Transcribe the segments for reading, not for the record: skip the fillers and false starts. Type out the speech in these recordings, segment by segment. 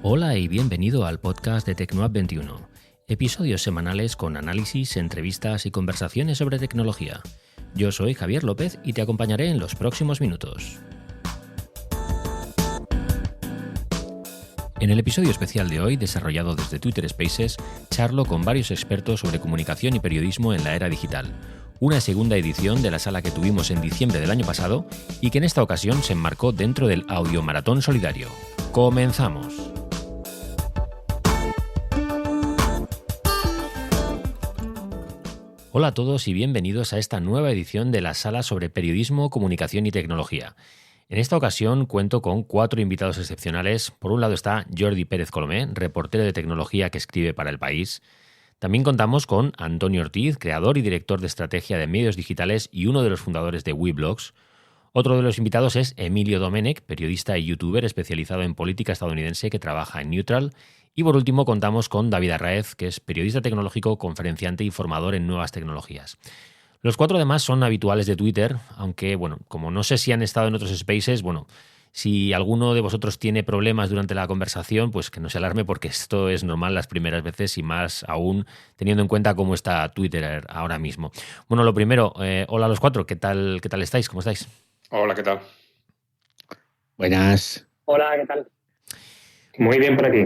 Hola y bienvenido al podcast de Tecnoab21, episodios semanales con análisis, entrevistas y conversaciones sobre tecnología. Yo soy Javier López y te acompañaré en los próximos minutos. En el episodio especial de hoy, desarrollado desde Twitter Spaces, charlo con varios expertos sobre comunicación y periodismo en la era digital. Una segunda edición de la sala que tuvimos en diciembre del año pasado y que en esta ocasión se enmarcó dentro del Audio Maratón Solidario. ¡Comenzamos! Hola a todos y bienvenidos a esta nueva edición de la sala sobre periodismo, comunicación y tecnología. En esta ocasión cuento con 4 invitados excepcionales. Por un lado está Jordi Pérez Colomé, reportero de tecnología que escribe para El País. También contamos con Antonio Ortiz, creador y director de estrategia de medios digitales y uno de los fundadores de WeBlogs. Otro de los invitados es Emilio Domenech, periodista y youtuber especializado en política estadounidense que trabaja en Neutral. Y por último contamos con David Arraez, que es periodista tecnológico, conferenciante y formador en nuevas tecnologías. Los 4 demás son habituales de Twitter, aunque, como no sé si han estado en otros spaces, si alguno de vosotros tiene problemas durante la conversación, pues que no se alarme porque esto es normal las primeras veces y más aún teniendo en cuenta cómo está Twitter ahora mismo. Bueno, lo primero, hola a los 4, ¿qué tal estáis? ¿Cómo estáis? Hola, ¿qué tal? Buenas. Hola, ¿qué tal? Muy bien por aquí.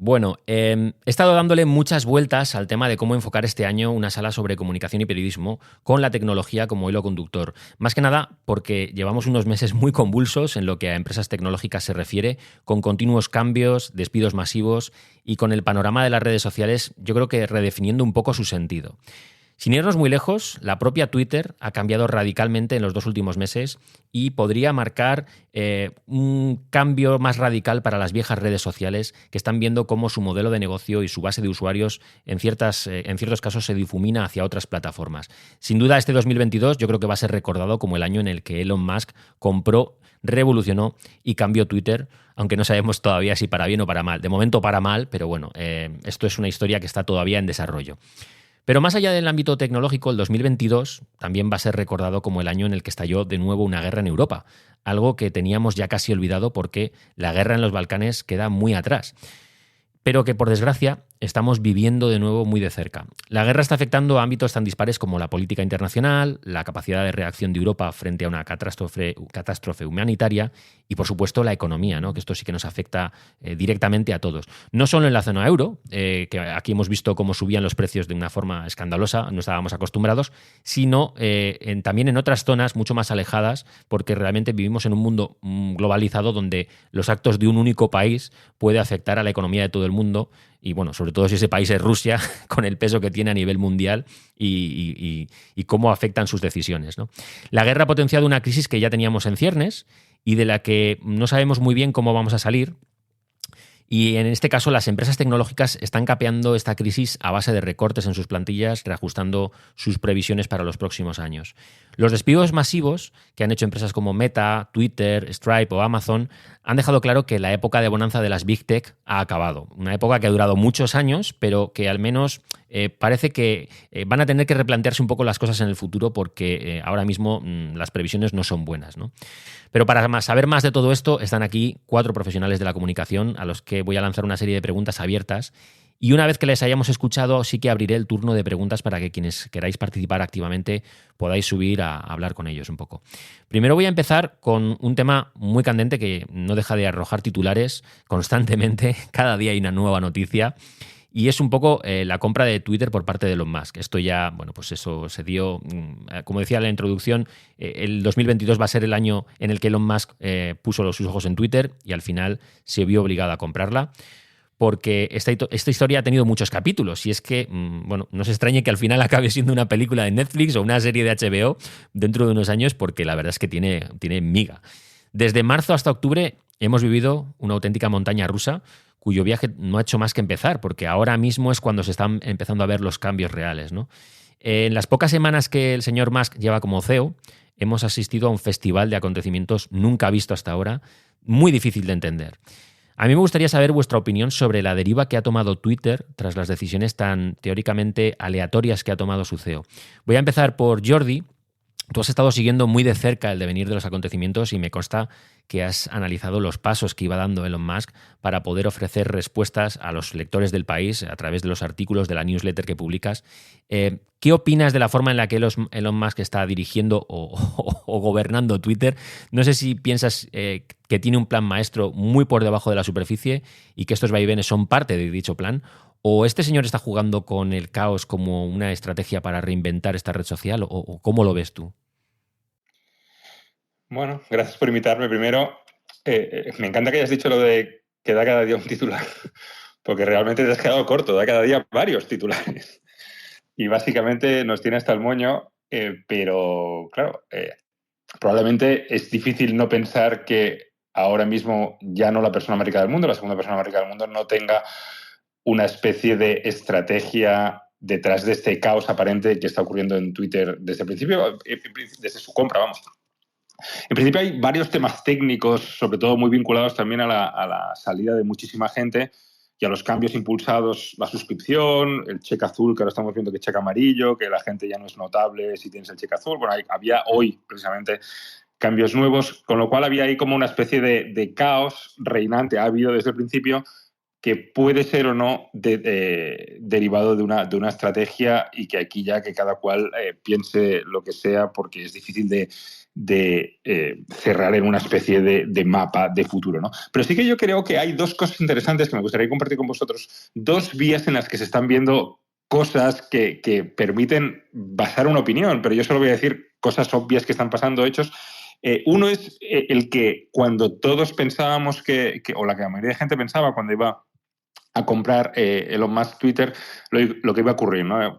Bueno, he estado dándole muchas vueltas al tema de cómo enfocar este año una sala sobre comunicación y periodismo con la tecnología como hilo conductor. Más que nada porque llevamos unos meses muy convulsos en lo que a empresas tecnológicas se refiere, con continuos cambios, despidos masivos y con el panorama de las redes sociales, yo creo que redefiniendo un poco su sentido. Sin irnos muy lejos, la propia Twitter ha cambiado radicalmente en los 2 últimos meses y podría marcar un cambio más radical para las viejas redes sociales que están viendo cómo su modelo de negocio y su base de usuarios en ciertos casos se difumina hacia otras plataformas. Sin duda, este 2022 yo creo que va a ser recordado como el año en el que Elon Musk compró, revolucionó y cambió Twitter, aunque no sabemos todavía si para bien o para mal. De momento para mal, pero esto es una historia que está todavía en desarrollo. Pero más allá del ámbito tecnológico, el 2022 también va a ser recordado como el año en el que estalló de nuevo una guerra en Europa, algo que teníamos ya casi olvidado porque la guerra en los Balcanes queda muy atrás, pero que por desgracia estamos viviendo de nuevo muy de cerca. La guerra está afectando a ámbitos tan dispares como la política internacional, la capacidad de reacción de Europa frente a una catástrofe humanitaria y, por supuesto, la economía, ¿no? Que esto sí que nos afecta directamente a todos. No solo en la zona euro, que aquí hemos visto cómo subían los precios de una forma escandalosa, no estábamos acostumbrados, sino también en otras zonas mucho más alejadas, porque realmente vivimos en un mundo globalizado donde los actos de un único país puede afectar a la economía de todo el mundo. Y sobre todo si ese país es Rusia, con el peso que tiene a nivel mundial y cómo afectan sus decisiones, ¿no? La guerra ha potenciado una crisis que ya teníamos en ciernes y de la que no sabemos muy bien cómo vamos a salir. Y en este caso las empresas tecnológicas están capeando esta crisis a base de recortes en sus plantillas, reajustando sus previsiones para los próximos años. Los despidos masivos que han hecho empresas como Meta, Twitter, Stripe o Amazon han dejado claro que la época de bonanza de las Big Tech ha acabado. Una época que ha durado muchos años, pero que al menos parece que van a tener que replantearse un poco las cosas en el futuro porque ahora mismo las previsiones no son buenas, ¿no? Pero para saber más de todo esto están aquí 4 profesionales de la comunicación a los que voy a lanzar una serie de preguntas abiertas. Y una vez que les hayamos escuchado, sí que abriré el turno de preguntas para que quienes queráis participar activamente podáis subir a hablar con ellos un poco. Primero voy a empezar con un tema muy candente que no deja de arrojar titulares constantemente. Cada día hay una nueva noticia. Y es un poco la compra de Twitter por parte de Elon Musk. Esto ya, eso se dio, como decía en la introducción, el 2022 va a ser el año en el que Elon Musk puso sus ojos en Twitter y al final se vio obligado a comprarla. Porque esta historia ha tenido muchos capítulos y es que, no se extrañe que al final acabe siendo una película de Netflix o una serie de HBO dentro de unos años porque la verdad es que tiene miga. Desde marzo hasta octubre hemos vivido una auténtica montaña rusa cuyo viaje no ha hecho más que empezar porque ahora mismo es cuando se están empezando a ver los cambios reales, ¿no? En las pocas semanas que el señor Musk lleva como CEO hemos asistido a un festival de acontecimientos nunca visto hasta ahora, muy difícil de entender. A mí me gustaría saber vuestra opinión sobre la deriva que ha tomado Twitter tras las decisiones tan teóricamente aleatorias que ha tomado su CEO. Voy a empezar por Jordi, Tú has estado siguiendo muy de cerca el devenir de los acontecimientos y me consta que has analizado los pasos que iba dando Elon Musk para poder ofrecer respuestas a los lectores del país a través de los artículos de la newsletter que publicas. ¿Qué opinas de la forma en la que Elon Musk está dirigiendo o gobernando Twitter? No sé si piensas que tiene un plan maestro muy por debajo de la superficie y que estos vaivenes son parte de dicho plan, ¿o este señor está jugando con el caos como una estrategia para reinventar esta red social? ¿O cómo lo ves tú? Bueno, gracias por invitarme. Primero, me encanta que hayas dicho lo de que da cada día un titular, porque realmente te has quedado corto, da cada día varios titulares. Y básicamente nos tiene hasta el moño, pero claro, probablemente es difícil no pensar que ahora mismo ya no la persona más rica del mundo, la segunda persona más rica del mundo, no tenga una especie de estrategia detrás de este caos aparente que está ocurriendo en Twitter desde el principio, desde su compra, vamos. En principio hay varios temas técnicos, sobre todo muy vinculados también a la salida de muchísima gente y a los cambios impulsados, la suscripción, el cheque azul, que ahora estamos viendo que cheque amarillo, que la gente ya no es notable si tienes el cheque azul. Bueno, había hoy precisamente cambios nuevos, con lo cual había ahí como una especie de caos reinante, ha habido desde el principio, que puede ser o no derivado de una estrategia y que aquí ya que cada cual piense lo que sea, porque es difícil de cerrar en una especie de mapa de futuro, ¿no? Pero sí que yo creo que hay dos cosas interesantes que me gustaría compartir con vosotros, dos vías en las que se están viendo cosas que permiten basar una opinión, pero yo solo voy a decir cosas obvias que están pasando, hechos. Uno es el que cuando todos pensábamos o la mayoría de gente pensaba cuando iba a comprar Elon Musk Twitter, lo que iba a ocurrir, ¿no?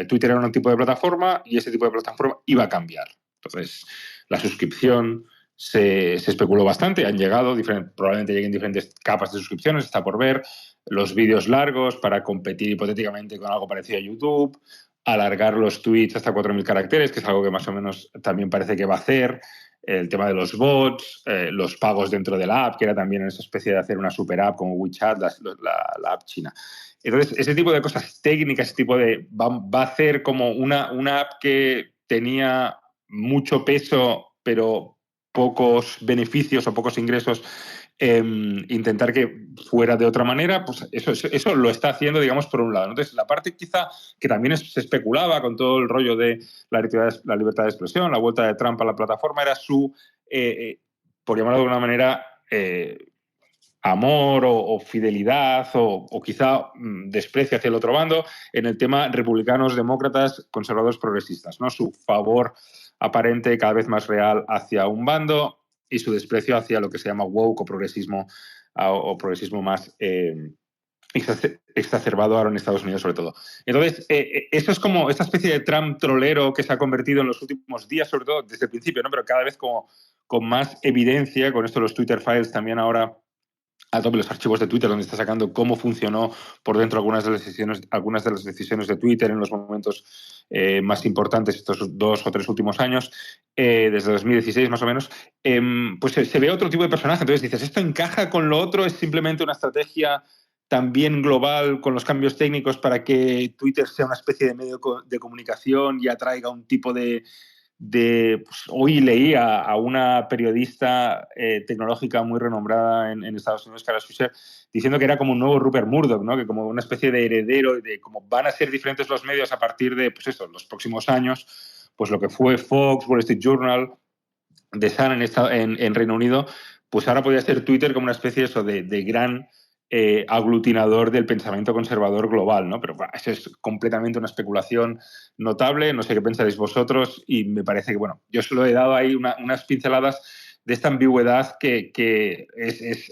Twitter era un tipo de plataforma y ese tipo de plataforma iba a cambiar. Entonces, la suscripción se especuló bastante, han llegado, probablemente lleguen diferentes capas de suscripciones, está por ver, los vídeos largos para competir hipotéticamente con algo parecido a YouTube, alargar los tweets hasta 4.000 caracteres, que es algo que más o menos también parece que va a hacer, el tema de los bots, los pagos dentro de la app, que era también esa especie de hacer una super app como WeChat, la app china. Entonces, ese tipo de cosas técnicas, ese tipo de... Va a hacer como una app que tenía mucho peso, pero pocos beneficios o pocos ingresos, intentar que fuera de otra manera, pues eso lo está haciendo, digamos, por un lado. Entonces, la parte quizá que también se especulaba con todo el rollo de la libertad de expresión, la vuelta de Trump a la plataforma, era su, por llamarlo de alguna manera, amor o fidelidad o quizá desprecio hacia el otro bando en el tema republicanos, demócratas, conservadores, progresistas, ¿no? Su favor aparente cada vez más real hacia un bando y su desprecio hacia lo que se llama woke o progresismo más exacerbado ahora en Estados Unidos sobre todo. Entonces, eso es como esta especie de Trump trolero que se ha convertido en los últimos días, sobre todo desde el principio, ¿no? Pero cada vez como con más evidencia, con esto de los Twitter Files también ahora a tope, los archivos de Twitter, donde está sacando cómo funcionó por dentro algunas de las decisiones de Twitter en los momentos más importantes estos 2 o 3 últimos años, desde 2016 más o menos, pues se ve otro tipo de personaje. Entonces dices, ¿esto encaja con lo otro? ¿Es simplemente una estrategia también global con los cambios técnicos para que Twitter sea una especie de medio de comunicación y atraiga un tipo pues, hoy leí a una periodista tecnológica muy renombrada en Estados Unidos, Kara Swisher, diciendo que era como un nuevo Rupert Murdoch, ¿no? Que como una especie de heredero de cómo van a ser diferentes los medios a partir de, pues eso, los próximos años, pues lo que fue Fox, Wall Street Journal, The Sun en Reino Unido, pues ahora podría ser Twitter como una especie eso, de gran aglutinador del pensamiento conservador global, ¿no? Pero bueno, eso es completamente una especulación notable, no sé qué pensaréis vosotros y me parece que, bueno, yo solo he dado ahí unas pinceladas de esta ambigüedad que es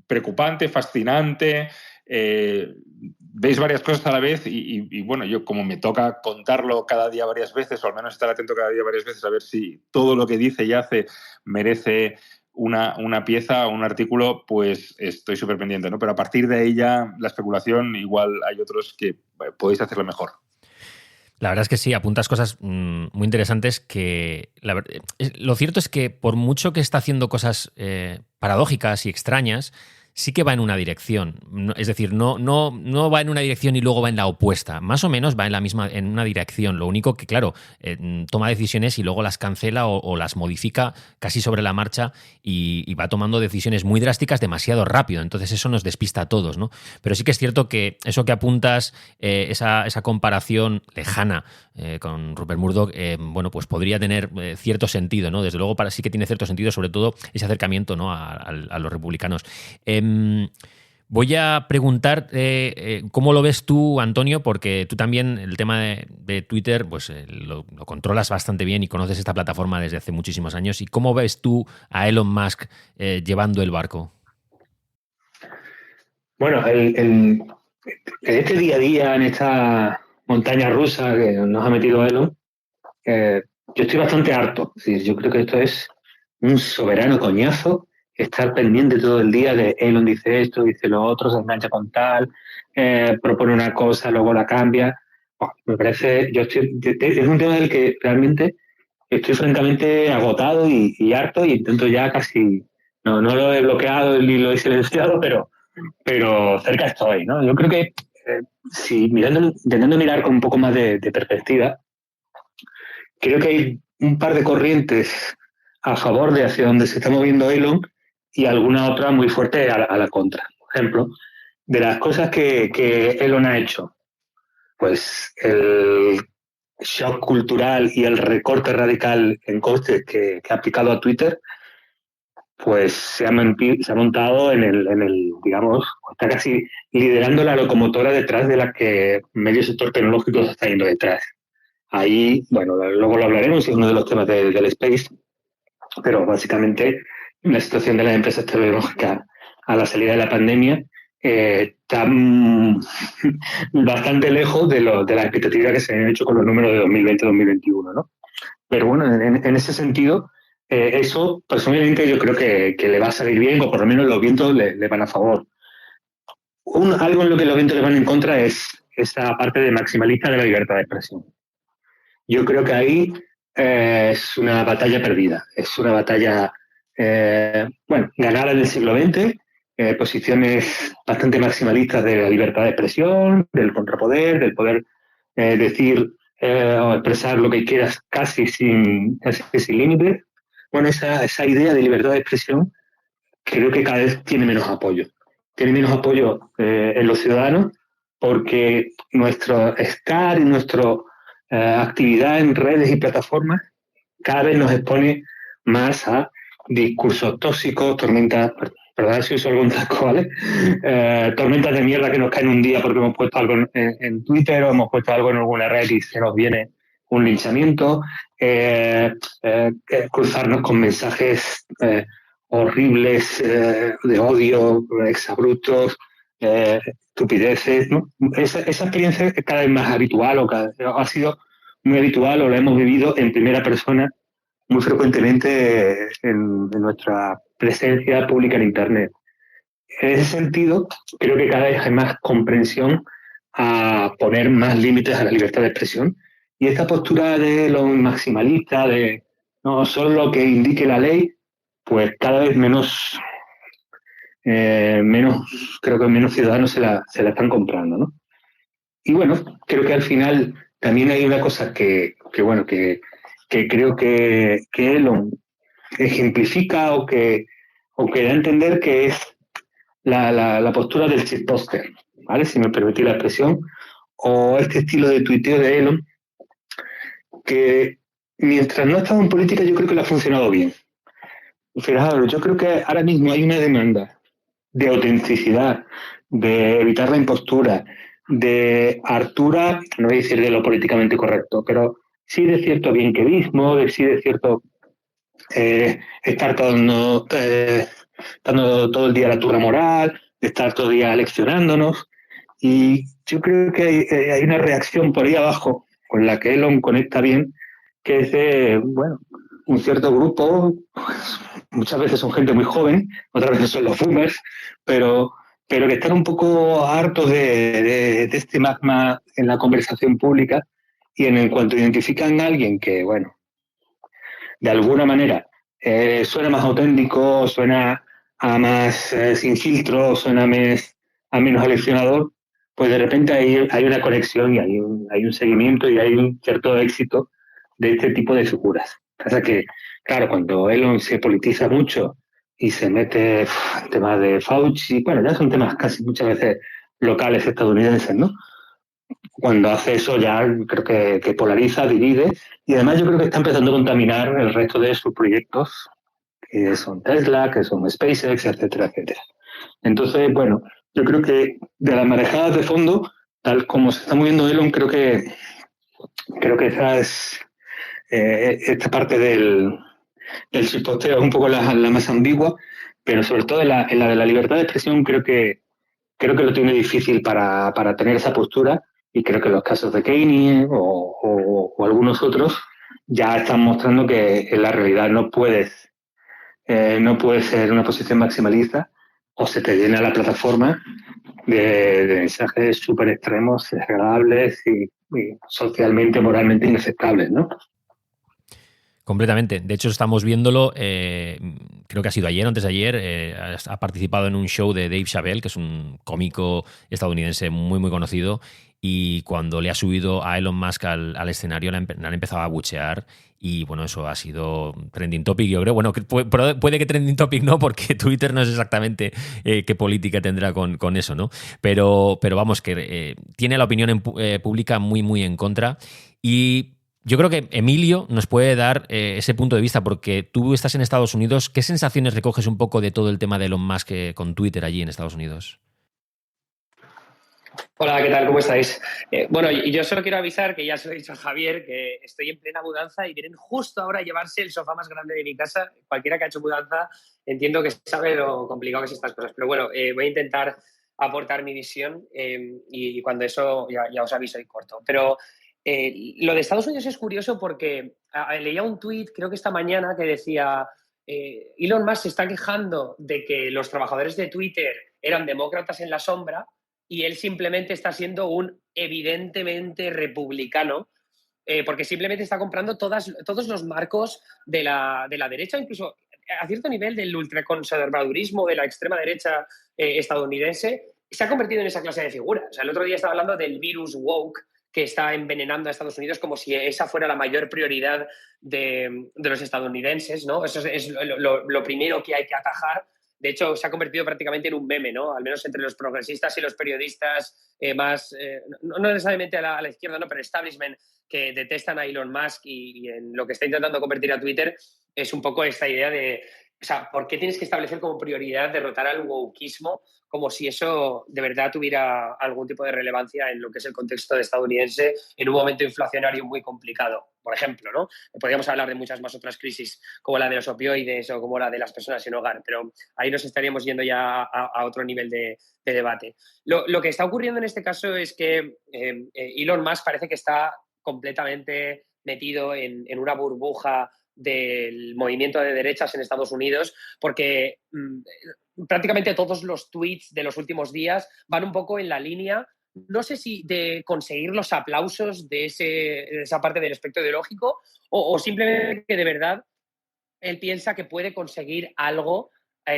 preocupante, fascinante, veis varias cosas a la vez y bueno, yo como me toca contarlo cada día varias veces, o al menos estar atento cada día varias veces a ver si todo lo que dice y hace merece una pieza, un artículo, pues estoy súper pendiente, ¿no? Pero a partir de ahí ya la especulación, igual hay otros que podéis hacerlo mejor. La verdad es que sí, apuntas cosas muy interesantes que... lo cierto es que por mucho que está haciendo cosas paradójicas y extrañas, sí que va en una dirección. Es decir, no va en una dirección y luego va en la opuesta. Más o menos va en una dirección. Lo único que, claro, toma decisiones y luego las cancela o las modifica casi sobre la marcha y va tomando decisiones muy drásticas demasiado rápido. Entonces eso nos despista a todos, ¿no? Pero sí que es cierto que eso que apuntas, esa comparación lejana con Rupert Murdoch, bueno, pues podría tener cierto sentido, ¿no? Desde luego sí que tiene cierto sentido, sobre todo ese acercamiento, ¿no? a los republicanos. Voy a preguntar cómo lo ves tú, Antonio, porque tú también el tema de Twitter pues lo controlas bastante bien y conoces esta plataforma desde hace muchísimos años. ¿Y cómo ves tú a Elon Musk llevando el barco? Bueno, en este día a día, en esta montaña rusa que nos ha metido Elon, yo estoy bastante harto. Es decir, yo creo que esto es un soberano coñazo, estar pendiente todo el día de Elon dice esto, dice lo otro, se engancha con tal, propone una cosa, luego la cambia. Bueno, me parece, es un tema del que realmente estoy francamente agotado y harto y intento ya casi, no lo he bloqueado ni lo he silenciado, pero cerca estoy, ¿no? Yo creo que si intentando mirar con un poco más de perspectiva, creo que hay un par de corrientes a favor de hacia donde se está moviendo Elon y alguna otra muy fuerte a la contra. Por ejemplo, de las cosas que Elon ha hecho, pues el shock cultural y el recorte radical en costes que ha aplicado a Twitter, pues se ha montado en el, digamos, está casi liderando la locomotora detrás de la que medio sector tecnológico se está yendo detrás. Ahí, bueno, luego lo hablaremos, es uno de los temas del Space, pero básicamente la situación de las empresas tecnológicas a la salida de la pandemia está bastante lejos de las expectativas que se han hecho con los números de 2020-2021, ¿no? Pero bueno, en ese sentido, eso personalmente yo creo que le va a salir bien, o por lo menos los vientos le van a favor. Algo en lo que los vientos le van en contra es esa parte de maximalista de la libertad de expresión. Yo creo que ahí es una batalla perdida, es una batalla, ganada en el siglo XX, posiciones bastante maximalistas de la libertad de expresión, del contrapoder, del poder decir o expresar lo que quieras casi sin límites. Bueno, esa idea de libertad de expresión creo que cada vez tiene menos apoyo. Tiene menos apoyo en los ciudadanos porque nuestro estar y nuestra actividad en redes y plataformas cada vez nos expone más a discursos tóxicos, tormentas, perdón si uso algún tasco, ¿vale? Tormentas de mierda que nos caen un día porque hemos puesto algo en Twitter o hemos puesto algo en alguna red y se nos viene un linchamiento, cruzarnos con mensajes horribles de odio, exabruptos, estupideces, ¿no? Esa experiencia es cada vez más habitual ha sido muy habitual o la hemos vivido en primera persona muy frecuentemente en nuestra presencia pública en Internet. En ese sentido, creo que cada vez hay más comprensión a poner más límites a la libertad de expresión y esta postura de los maximalistas, de no solo lo que indique la ley, pues cada vez menos, creo que menos ciudadanos se la están comprando, ¿no? Y bueno, creo que al final también hay una cosa que creo que Elon ejemplifica o que da a entender que es la postura del shitposter, ¿vale? Si me permitís la expresión, o este estilo de tuiteo de Elon, que mientras no ha estado en política yo creo que le ha funcionado bien. Fijaros, yo creo que ahora mismo hay una demanda de autenticidad, de evitar la impostura, de hartura, no voy a decir de lo políticamente correcto, pero sí de cierto bienquedismo, sí de cierto estar dando todo el día la turra moral, de estar todo el día leccionándonos. Y yo creo que hay una reacción por ahí abajo con la que Elon conecta bien, que es de, un cierto grupo, pues, muchas veces son gente muy joven, otras veces son los boomers, pero que están un poco hartos de este magma en la conversación pública y en cuanto identifican a alguien que, de alguna manera suena más auténtico, suena a más sin filtro, suena a menos aleccionador, pues de repente hay una conexión y hay un seguimiento y hay un cierto éxito de este tipo de figuras. Pasa que, claro, cuando Elon se politiza mucho y se mete en temas de Fauci, bueno, ya son temas casi muchas veces locales estadounidenses, ¿no? Cuando hace eso ya creo que polariza, divide y además yo creo que está empezando a contaminar el resto de sus proyectos, que son Tesla, que son SpaceX, etcétera, etcétera. Entonces, bueno, yo creo que de las marejadas de fondo, tal como se está moviendo Elon, creo que esa es esta parte del subposteo es un poco la más ambigua, pero sobre todo en la de la libertad de expresión creo que lo tiene difícil para tener esa postura y creo que los casos de Keynes o algunos otros ya están mostrando que en la realidad no puedes ser una posición maximalista o se te llena la plataforma de mensajes súper extremos, desagradables y socialmente, moralmente inaceptables, ¿no? Completamente. De hecho, estamos viéndolo, creo que ha sido ayer o antes de ayer, ha participado en un show de Dave Chappelle, que es un cómico estadounidense muy, muy conocido, y cuando le ha subido a Elon Musk al escenario, le han empezado a buchear, y bueno, eso ha sido trending topic, yo creo. Bueno, puede que trending topic no, porque Twitter no es exactamente qué política tendrá con eso, ¿no? Pero vamos, que tiene la opinión pública muy, muy en contra, y yo creo que Emilio nos puede dar ese punto de vista, porque tú estás en Estados Unidos. ¿Qué sensaciones recoges un poco de todo el tema de Elon Musk con Twitter allí en Estados Unidos? Hola, ¿qué tal? ¿Cómo estáis? Bueno, y yo solo quiero avisar, que ya se lo he dicho a Javier, que estoy en plena mudanza y vienen justo ahora a llevarse el sofá más grande de mi casa. Cualquiera que ha hecho mudanza entiendo que sabe lo complicado que son estas cosas. Pero bueno, voy a intentar aportar mi visión y cuando eso ya os aviso y corto. Pero lo de Estados Unidos es curioso porque leía un tuit, creo que esta mañana, que decía Elon Musk se está quejando de que los trabajadores de Twitter eran demócratas en la sombra y él simplemente está siendo un evidentemente republicano, porque simplemente está comprando todos los marcos de la derecha, incluso a cierto nivel del ultraconservadurismo de la extrema derecha estadounidense, se ha convertido en esa clase de figura. O sea, el otro día estaba hablando del virus woke que está envenenando a Estados Unidos como si esa fuera la mayor prioridad de los estadounidenses, ¿no? Eso es lo primero que hay que atajar. De hecho, se ha convertido prácticamente en un meme, ¿no? Al menos entre los progresistas y los periodistas no necesariamente a la izquierda, no, pero establishment, que detestan a Elon Musk y en lo que está intentando convertir a Twitter es un poco esta idea de, o sea, ¿por qué tienes que establecer como prioridad derrotar al wokeismo como si eso de verdad tuviera algún tipo de relevancia en lo que es el contexto estadounidense en un momento inflacionario muy complicado, por ejemplo, ¿no? Podríamos hablar de muchas más otras crisis, como la de los opioides o como la de las personas sin hogar, pero ahí nos estaríamos yendo ya a otro nivel de debate. Lo que está ocurriendo en este caso es que Elon Musk parece que está completamente metido en una burbuja del movimiento de derechas en Estados Unidos, porque prácticamente todos los tweets de los últimos días van un poco en la línea, no sé si de conseguir los aplausos de esa parte del espectro ideológico o simplemente que de verdad él piensa que puede conseguir algo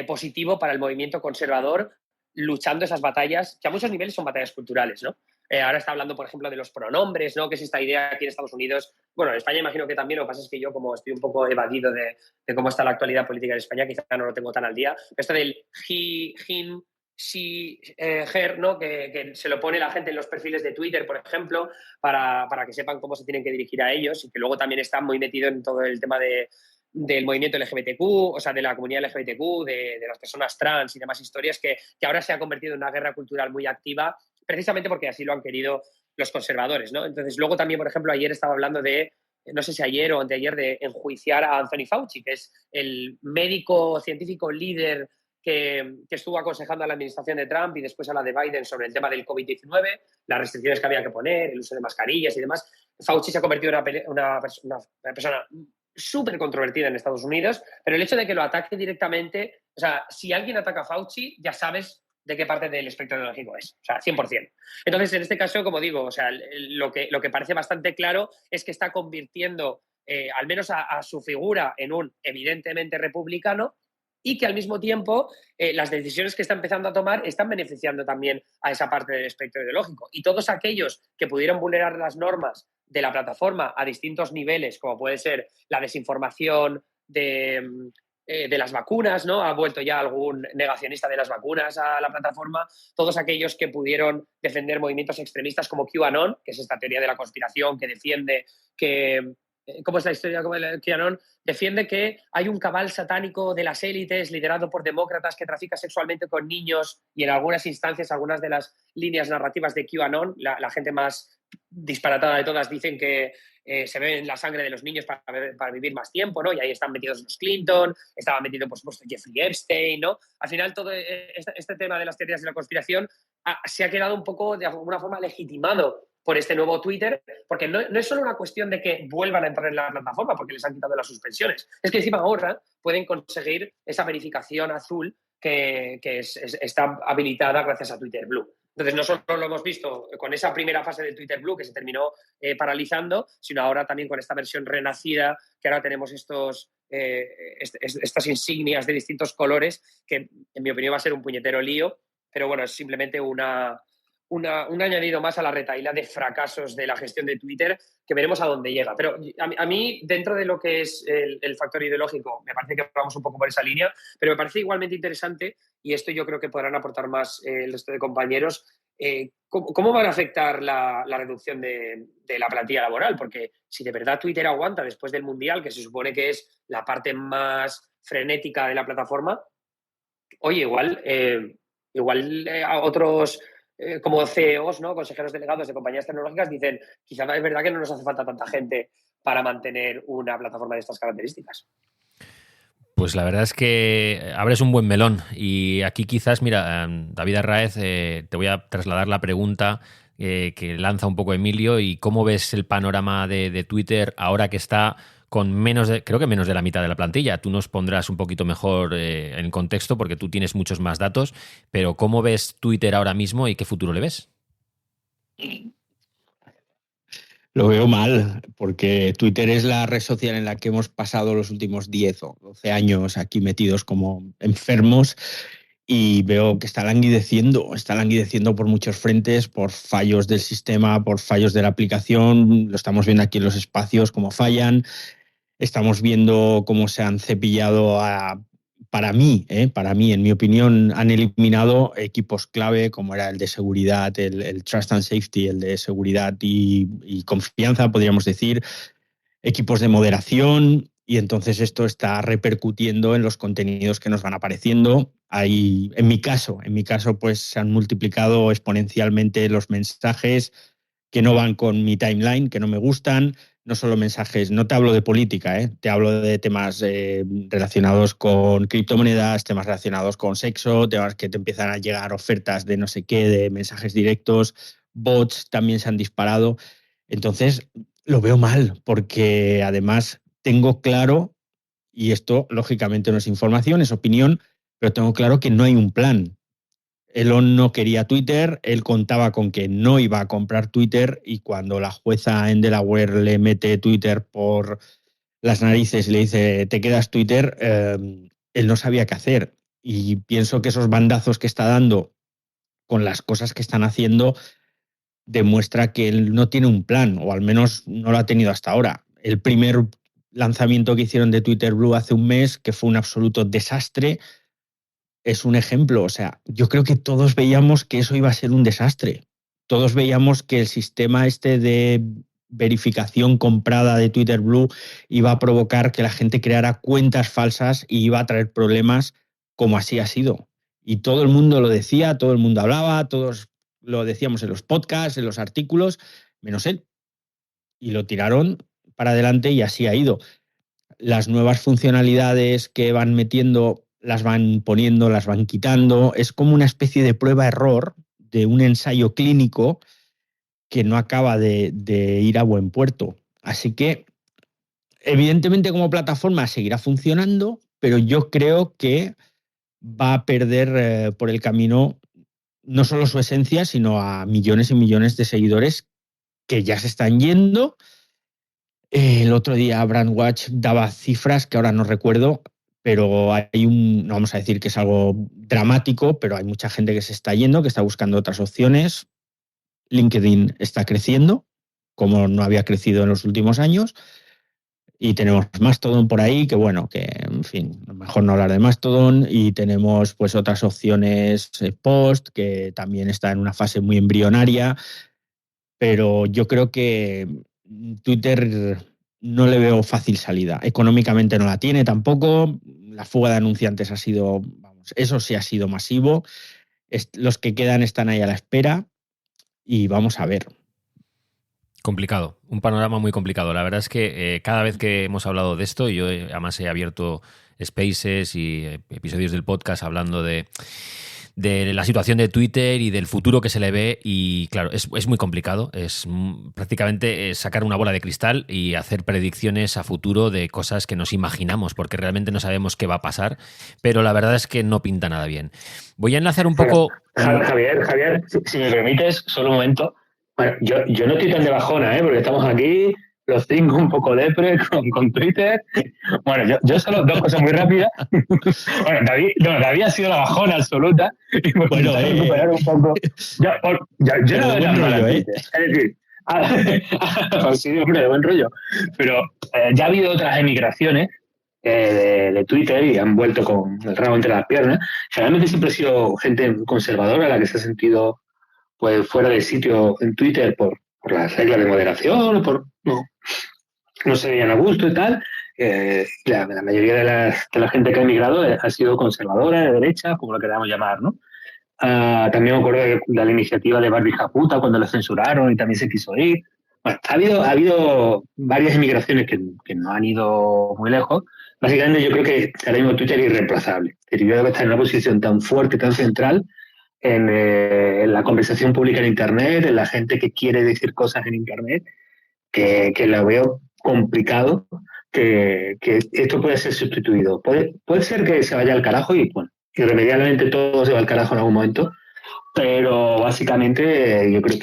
positivo para el movimiento conservador luchando esas batallas, que a muchos niveles son batallas culturales, ¿no? Ahora está hablando, por ejemplo, de los pronombres, ¿no? Que es esta idea aquí en Estados Unidos. Bueno, en España imagino que también, lo que pasa es que yo, como estoy un poco evadido de cómo está la actualidad política en España, quizá no lo tengo tan al día. Esto del he, him, she, her, ¿no? Que se lo pone la gente en los perfiles de Twitter, por ejemplo, para que sepan cómo se tienen que dirigir a ellos, y que luego también está muy metido en todo el tema del movimiento LGBTQ, o sea, de la comunidad LGBTQ, de las personas trans y demás historias, que ahora se ha convertido en una guerra cultural muy activa, precisamente porque así lo han querido los conservadores, ¿no? Entonces, luego también, por ejemplo, ayer estaba hablando de, no sé si ayer o anteayer, de enjuiciar a Anthony Fauci, que es el médico científico líder que estuvo aconsejando a la administración de Trump y después a la de Biden sobre el tema del COVID-19, las restricciones que había que poner, el uso de mascarillas y demás. Fauci se ha convertido en una persona súper controvertida en Estados Unidos, pero el hecho de que lo ataque directamente, o sea, si alguien ataca a Fauci, ya sabes de qué parte del espectro ideológico es, o sea, 100%. Entonces, en este caso, como digo, o sea, lo que parece bastante claro es que está convirtiendo al menos a su figura en un evidentemente republicano, y que al mismo tiempo las decisiones que está empezando a tomar están beneficiando también a esa parte del espectro ideológico. Y todos aquellos que pudieron vulnerar las normas de la plataforma a distintos niveles, como puede ser la desinformación de las vacunas, ¿no? Ha vuelto ya algún negacionista de las vacunas a la plataforma. Todos aquellos que pudieron defender movimientos extremistas como QAnon, que es esta teoría de la conspiración que defiende que... ¿Cómo es la historia? Como el QAnon defiende que hay un cabal satánico de las élites liderado por demócratas que trafica sexualmente con niños, y en algunas instancias, algunas de las líneas narrativas de QAnon, la gente más disparatada de todas dicen que se ve en la sangre de los niños para vivir más tiempo, ¿no? Y ahí están metidos los Clinton, estaba metido, por supuesto, Jeffrey Epstein, ¿no? Al final, todo este tema de las teorías de la conspiración se ha quedado un poco, de alguna forma, legitimado por este nuevo Twitter, porque no es solo una cuestión de que vuelvan a entrar en la plataforma porque les han quitado las suspensiones, es que encima ahora pueden conseguir esa verificación azul que está habilitada gracias a Twitter Blue. Entonces, no solo lo hemos visto con esa primera fase de Twitter Blue que se terminó paralizando, sino ahora también con esta versión renacida, que ahora tenemos estas insignias de distintos colores, que en mi opinión va a ser un puñetero lío, pero bueno, es simplemente un añadido más a la retahíla de fracasos de la gestión de Twitter, que veremos a dónde llega. Pero a mí, dentro de lo que es el factor ideológico, me parece que vamos un poco por esa línea, pero me parece igualmente interesante, y esto yo creo que podrán aportar más el resto de compañeros, ¿cómo van a afectar la reducción de la plantilla laboral? Porque si de verdad Twitter aguanta después del Mundial, que se supone que es la parte más frenética de la plataforma, oye, igual a otros... como CEOs, ¿no? Consejeros delegados de compañías tecnológicas, dicen, quizás es verdad que no nos hace falta tanta gente para mantener una plataforma de estas características. Pues la verdad es que abres un buen melón. Y aquí quizás, mira, David Arráez, te voy a trasladar la pregunta que lanza un poco Emilio. ¿Y cómo ves el panorama de Twitter ahora que está con menos de la mitad de la plantilla? Tú nos pondrás un poquito mejor en contexto porque tú tienes muchos más datos, pero ¿cómo ves Twitter ahora mismo y qué futuro le ves? Lo veo mal, porque Twitter es la red social en la que hemos pasado los últimos 10 o 12 años aquí metidos como enfermos, y veo que está languideciendo por muchos frentes, por fallos del sistema, por fallos de la aplicación. Lo estamos viendo aquí en los espacios, cómo fallan. Estamos viendo cómo se han cepillado para mí, en mi opinión, han eliminado equipos clave como era el de seguridad, el Trust and Safety, el de seguridad y confianza, podríamos decir, equipos de moderación, y entonces esto está repercutiendo en los contenidos que nos van apareciendo. Ahí, en mi caso, pues se han multiplicado exponencialmente los mensajes que no van con mi timeline, que no me gustan. No solo mensajes, no te hablo de política, te hablo de temas relacionados con criptomonedas, temas relacionados con sexo, temas que te empiezan a llegar ofertas de no sé qué, de mensajes directos, bots también se han disparado. Entonces lo veo mal, porque además tengo claro, y esto lógicamente no es información, es opinión, pero tengo claro que no hay un plan. Elon no quería Twitter, él contaba con que no iba a comprar Twitter, y cuando la jueza en Delaware le mete Twitter por las narices y le dice te quedas Twitter, él no sabía qué hacer. Y pienso que esos bandazos que está dando con las cosas que están haciendo demuestra que él no tiene un plan, o al menos no lo ha tenido hasta ahora. El primer lanzamiento que hicieron de Twitter Blue hace un mes, que fue un absoluto desastre, es un ejemplo. O sea, yo creo que todos veíamos que eso iba a ser un desastre. Todos veíamos que el sistema este de verificación comprada de Twitter Blue iba a provocar que la gente creara cuentas falsas y iba a traer problemas, como así ha sido. Y todo el mundo lo decía, todo el mundo hablaba, todos lo decíamos en los podcasts, en los artículos, menos él. Y lo tiraron para adelante y así ha ido. Las nuevas funcionalidades que van metiendo las van poniendo, las van quitando. Es como una especie de prueba-error de un ensayo clínico que no acaba de ir a buen puerto. Así que, evidentemente, como plataforma seguirá funcionando, pero yo creo que va a perder por el camino no solo su esencia, sino a millones y millones de seguidores que ya se están yendo. El otro día Brandwatch daba cifras que ahora no recuerdo, pero no vamos a decir que es algo dramático, pero hay mucha gente que se está yendo, que está buscando otras opciones. LinkedIn está creciendo, como no había crecido en los últimos años. Y tenemos Mastodon por ahí, que bueno, que en fin, mejor no hablar de Mastodon. Y tenemos pues otras opciones, Post, que también está en una fase muy embrionaria. Pero yo creo que Twitter no le veo fácil salida. Económicamente no la tiene tampoco. La fuga de anunciantes ha sido, vamos, eso sí ha sido masivo. Los que quedan están ahí a la espera y vamos a ver. Complicado, un panorama muy complicado. La verdad es que cada vez que hemos hablado de esto, yo además he abierto spaces y episodios del podcast hablando de la situación de Twitter y del futuro que se le ve, y claro, es muy complicado. Es prácticamente sacar una bola de cristal y hacer predicciones a futuro de cosas que nos imaginamos, porque realmente no sabemos qué va a pasar, pero la verdad es que no pinta nada bien. Voy a enlazar un poco... Javier, si me permites, solo un momento. Bueno, yo no estoy tan de bajona, porque estamos aquí, los 5 un poco depre con Twitter. Bueno, yo solo 2 cosas muy rápidas. Bueno, David ha sido la bajona absoluta. Y me bueno, recuperar un poco. Yo no veo mal a Twitter. Es decir, sí, hombre, de buen rollo. Pero ya ha habido otras emigraciones de Twitter y han vuelto con el rabo entre las piernas. Generalmente siempre ha sido gente conservadora la que se ha sentido pues fuera de sitio en Twitter por las reglas de moderación o por no se veían a gusto y tal. La mayoría de la gente que ha emigrado ha sido conservadora, de derecha, como lo queramos llamar, ¿no? También me acuerdo de la iniciativa de Barbie Japuta cuando la censuraron y también se quiso ir. Bueno, ha habido varias emigraciones que no han ido muy lejos. Básicamente yo creo que ahora mismo Twitter es irreemplazable. Yo creo que está en una posición tan fuerte, tan central en la conversación pública en Internet, en la gente que quiere decir cosas en Internet, que lo veo complicado que esto puede ser sustituido. Puede ser que se vaya al carajo y, bueno, irremediablemente todo se va al carajo en algún momento, pero básicamente yo creo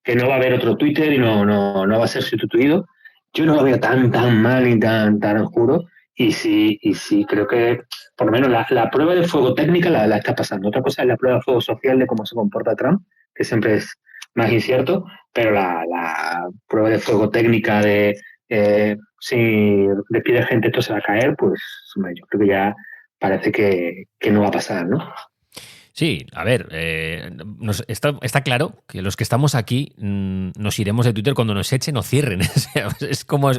que no va a haber otro Twitter y no va a ser sustituido. Yo no lo veo tan mal y tan oscuro. Y sí, creo que por lo menos la prueba de fuego técnica la está pasando. Otra cosa es la prueba de fuego social de cómo se comporta Trump, que siempre es más incierto, pero la prueba de fuego técnica de si despide gente esto se va a caer, pues yo creo que ya parece que no va a pasar, ¿no? Sí, a ver, está claro que los que estamos aquí nos iremos de Twitter cuando nos echen o cierren. Es como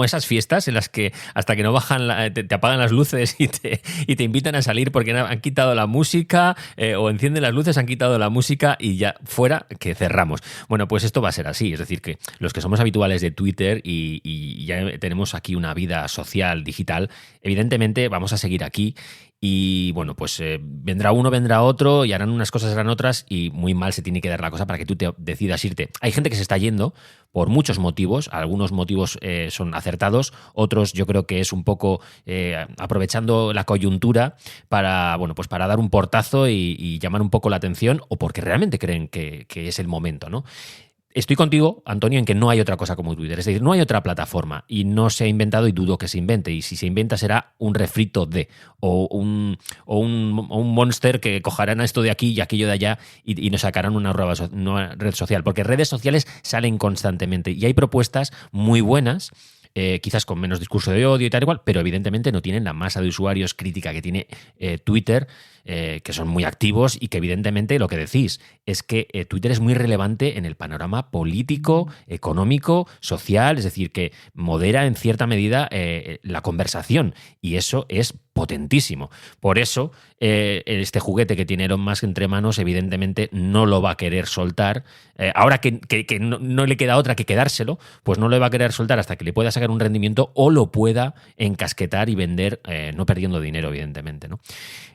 esas fiestas en las que hasta que no bajan, te apagan las luces y te invitan a salir porque han quitado la música o encienden las luces, han quitado la música y ya fuera que cerramos. Bueno, pues esto va a ser así. Es decir, que los que somos habituales de Twitter y ya tenemos aquí una vida social, digital, evidentemente vamos a seguir aquí. Y bueno, pues vendrá uno, vendrá otro y harán unas cosas, harán otras y muy mal se tiene que dar la cosa para que tú te decidas irte. Hay gente que se está yendo por muchos motivos, algunos motivos son acertados, otros yo creo que es un poco aprovechando la coyuntura para, bueno, pues para dar un portazo y llamar un poco la atención o porque realmente creen que es el momento, ¿no? Estoy contigo, Antonio, en que no hay otra cosa como Twitter. Es decir, no hay otra plataforma y no se ha inventado y dudo que se invente. Y si se inventa será un refrito de o un monster que cogerán esto de aquí y aquello de allá y nos sacarán una nueva red social. Porque redes sociales salen constantemente y hay propuestas muy buenas, quizás con menos discurso de odio y tal igual, pero evidentemente no tienen la masa de usuarios crítica que tiene Twitter, que son muy activos y que evidentemente lo que decís es que Twitter es muy relevante en el panorama político, económico, social, es decir, que modera en cierta medida la conversación y eso es potentísimo. Por eso, este juguete que tiene Elon Musk entre manos, evidentemente no lo va a querer soltar. Ahora que no le queda otra que quedárselo, pues no lo va a querer soltar hasta que le pueda sacar un rendimiento o lo pueda encasquetar y vender, no perdiendo dinero, evidentemente, ¿no?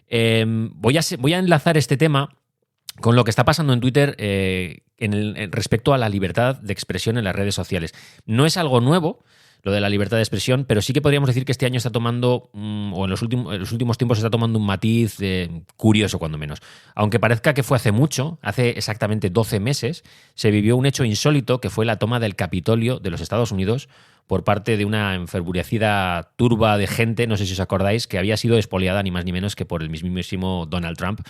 Voy a enlazar este tema con lo que está pasando en Twitter respecto a la libertad de expresión en las redes sociales. No es algo nuevo. lo de la libertad de expresión, pero sí que podríamos decir que este año está tomando, o en los últimos tiempos está tomando un matiz curioso, cuando menos. Aunque parezca que fue hace mucho, hace exactamente 12 meses, se vivió un hecho insólito que fue la toma del Capitolio de los Estados Unidos por parte de una enfervorecida turba de gente, no sé si os acordáis, que había sido expoliada ni más ni menos que por el mismísimo Donald Trump,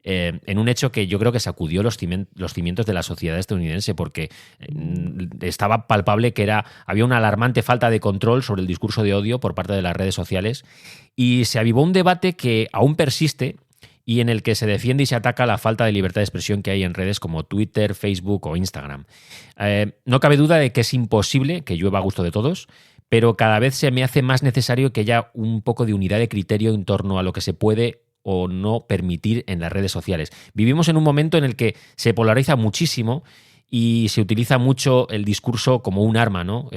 en un hecho que yo creo que sacudió los cimientos de la sociedad estadounidense, porque estaba palpable que había una alarmante falta de control sobre el discurso de odio por parte de las redes sociales, y se avivó un debate que aún persiste y en el que se defiende y se ataca la falta de libertad de expresión que hay en redes como Twitter, Facebook o Instagram. No cabe duda de que es imposible que llueva a gusto de todos, pero cada vez se me hace más necesario que haya un poco de unidad de criterio en torno a lo que se puede o no permitir en las redes sociales. Vivimos en un momento en el que se polariza muchísimo y se utiliza mucho el discurso como un arma, ¿no?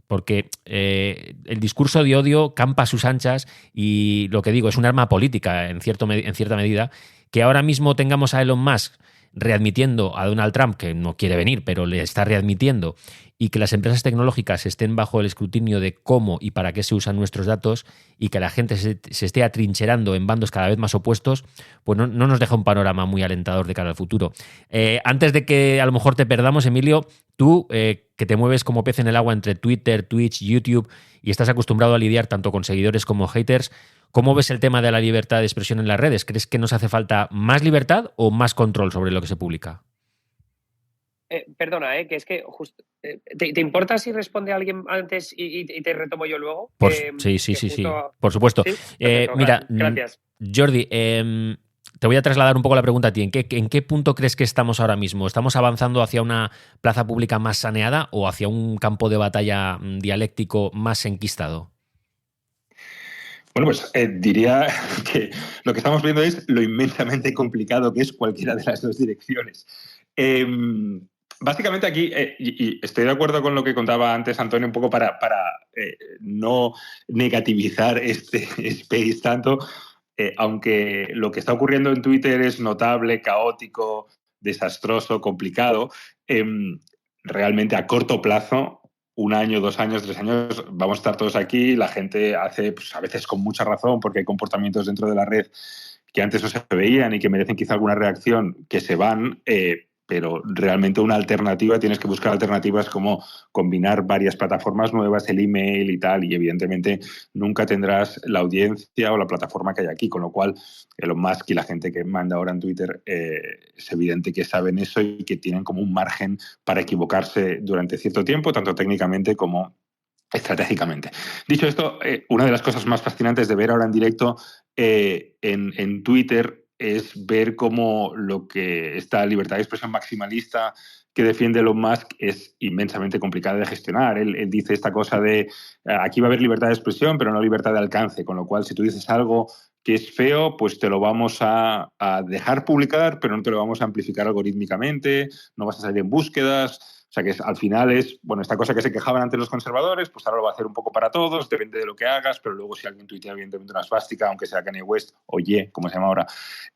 Porque el discurso de odio campa a sus anchas y, lo que digo, es un arma política en cierta medida. Que ahora mismo tengamos a Elon Musk readmitiendo a Donald Trump, que no quiere venir, pero le está readmitiendo, y que las empresas tecnológicas estén bajo el escrutinio de cómo y para qué se usan nuestros datos, y que la gente se esté atrincherando en bandos cada vez más opuestos, pues no nos deja un panorama muy alentador de cara al futuro. Antes de que a lo mejor te perdamos, Emilio, tú, que te mueves como pez en el agua entre Twitter, Twitch, YouTube, y estás acostumbrado a lidiar tanto con seguidores como haters, ¿cómo ves el tema de la libertad de expresión en las redes? ¿Crees que nos hace falta más libertad o más control sobre lo que se publica? Perdona, que es que justo. ¿Te importa si responde alguien antes y te retomo yo luego? Sí, por supuesto. ¿Sí? Mira, gracias. Jordi, te voy a trasladar un poco la pregunta a ti. ¿En qué punto crees que estamos ahora mismo? ¿Estamos avanzando hacia una plaza pública más saneada o hacia un campo de batalla dialéctico más enquistado? Bueno, pues diría que lo que estamos viendo es lo inmensamente complicado que es cualquiera de las dos direcciones. Básicamente aquí, y estoy de acuerdo con lo que contaba antes Antonio, un poco para no negativizar este space tanto, aunque lo que está ocurriendo en Twitter es notable, caótico, desastroso, complicado, realmente a corto plazo, 1 año, 2 años, 3 años, vamos a estar todos aquí. La gente hace, pues, a veces con mucha razón, porque hay comportamientos dentro de la red que antes no se veían y que merecen quizá alguna reacción, que se van, pero realmente una alternativa, tienes que buscar alternativas como combinar varias plataformas nuevas, el email y tal, y evidentemente nunca tendrás la audiencia o la plataforma que hay aquí, con lo cual Elon Musk y la gente que manda ahora en Twitter es evidente que saben eso y que tienen como un margen para equivocarse durante cierto tiempo, tanto técnicamente como estratégicamente. Dicho esto, una de las cosas más fascinantes de ver ahora en directo en Twitter es ver cómo lo que esta libertad de expresión maximalista que defiende Elon Musk es inmensamente complicada de gestionar. Él dice esta cosa de aquí va a haber libertad de expresión, pero no libertad de alcance, con lo cual si tú dices algo que es feo, pues te lo vamos a dejar publicar, pero no te lo vamos a amplificar algorítmicamente, no vas a salir en búsquedas. O sea que al final es, bueno, esta cosa que se quejaban antes los conservadores, pues ahora lo va a hacer un poco para todos, depende de lo que hagas, pero luego si alguien tuitea evidentemente una svástica, aunque sea Kanye West o Ye, como se llama ahora,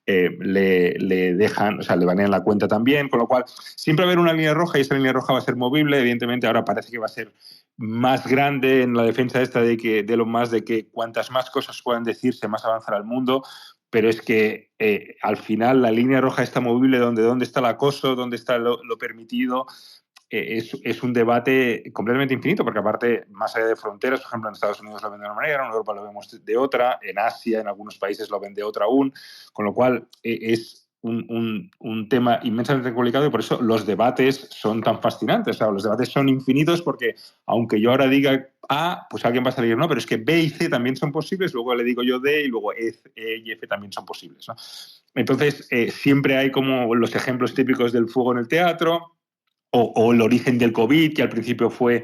le dejan, o sea, le banean la cuenta también, con lo cual siempre va a haber una línea roja y esa línea roja va a ser movible. Evidentemente ahora parece que va a ser más grande en la defensa esta de lo más de que cuantas más cosas puedan decirse, más avanzará el mundo. Pero es que al final la línea roja está movible, dónde está el acoso, dónde está lo permitido. Es un debate completamente infinito, porque aparte, más allá de fronteras, por ejemplo, en Estados Unidos lo ven de una manera, en Europa lo vemos de otra, en Asia, en algunos países lo ven de otra aún, con lo cual es un tema inmensamente complicado y por eso los debates son tan fascinantes. O sea, los debates son infinitos porque aunque yo ahora diga A, pues alguien va a salir no, pero es que B y C también son posibles, luego le digo yo D y luego E y F también son posibles, ¿no? Entonces, siempre hay como los ejemplos típicos del fuego en el teatro, o el origen del COVID, que al principio fue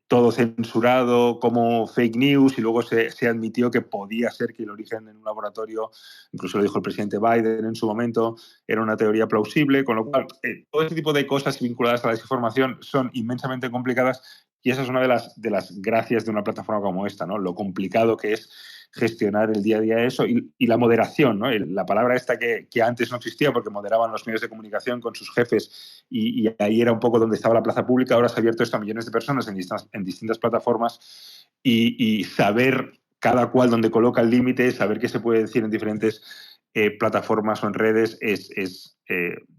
todo censurado como fake news y luego se admitió que podía ser que el origen en un laboratorio, incluso lo dijo el presidente Biden en su momento, era una teoría plausible, con lo cual todo este tipo de cosas vinculadas a la desinformación son inmensamente complicadas y esa es una de las gracias de una plataforma como esta, ¿no? Lo complicado que es gestionar el día a día de eso y la moderación, ¿no? La palabra esta que antes no existía porque moderaban los medios de comunicación con sus jefes y ahí era un poco donde estaba la plaza pública. Ahora se ha abierto esto a millones de personas en distintas plataformas y saber cada cual dónde coloca el límite, saber qué se puede decir en diferentes plataformas o en redes es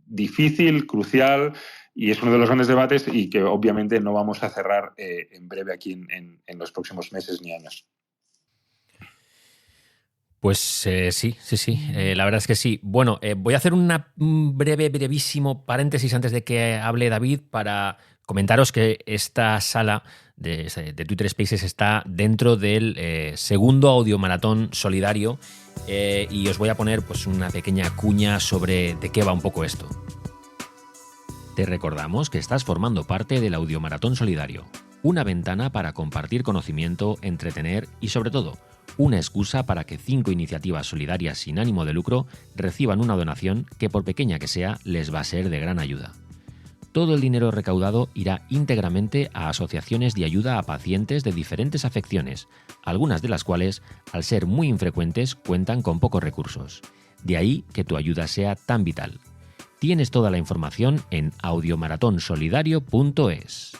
difícil, crucial, y es uno de los grandes debates y que obviamente no vamos a cerrar en breve aquí en los próximos meses ni años. Pues sí. La verdad es que sí. Bueno, voy a hacer un brevísimo paréntesis antes de que hable David para comentaros que esta sala de Twitter Spaces está dentro del segundo audiomaratón solidario y os voy a poner pues una pequeña cuña sobre de qué va un poco esto. Te recordamos que estás formando parte del Audiomaratón Solidario, una ventana para compartir conocimiento, entretener y, sobre todo, una excusa para que 5 iniciativas solidarias sin ánimo de lucro reciban una donación que, por pequeña que sea, les va a ser de gran ayuda. Todo el dinero recaudado irá íntegramente a asociaciones de ayuda a pacientes de diferentes afecciones, algunas de las cuales, al ser muy infrecuentes, cuentan con pocos recursos. De ahí que tu ayuda sea tan vital. Tienes toda la información en audiomaratonsolidario.es.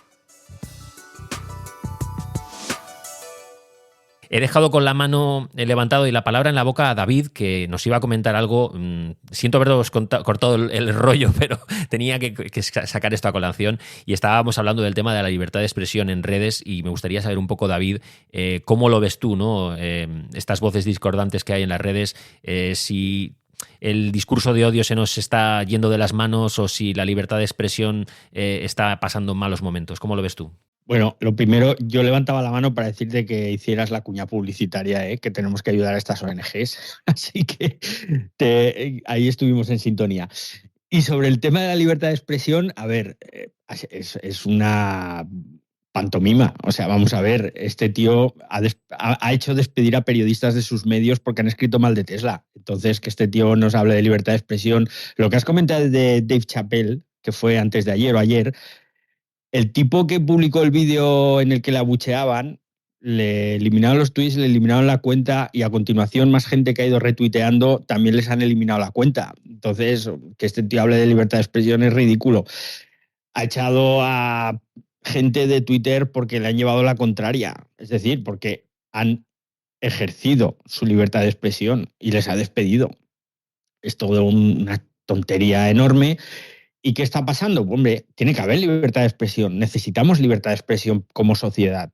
He dejado con la mano levantada y la palabra en la boca a David, que nos iba a comentar algo. Siento haberos cortado el rollo, pero tenía que sacar esto a colación. Y estábamos hablando del tema de la libertad de expresión en redes y me gustaría saber un poco, David, cómo lo ves tú, ¿no? Estas voces discordantes que hay en las redes, si el discurso de odio se nos está yendo de las manos o si la libertad de expresión está pasando malos momentos. ¿Cómo lo ves tú? Bueno, lo primero, yo levantaba la mano para decirte que hicieras la cuña publicitaria, que tenemos que ayudar a estas ONGs. Así que ahí estuvimos en sintonía. Y sobre el tema de la libertad de expresión, a ver, es una pantomima. O sea, vamos a ver, este tío ha hecho despedir a periodistas de sus medios porque han escrito mal de Tesla. Entonces, que este tío nos hable de libertad de expresión. Lo que has comentado de Dave Chappelle, que fue antes de ayer o ayer, el tipo que publicó el vídeo en el que le abucheaban, le eliminaron los tweets, le eliminaron la cuenta y a continuación más gente que ha ido retuiteando también les han eliminado la cuenta. Entonces, que este tío hable de libertad de expresión es ridículo. Ha echado a gente de Twitter porque le han llevado la contraria. Es decir, porque han ejercido su libertad de expresión y les ha despedido. Es todo una tontería enorme. ¿Y qué está pasando? Hombre, tiene que haber libertad de expresión. Necesitamos libertad de expresión como sociedad.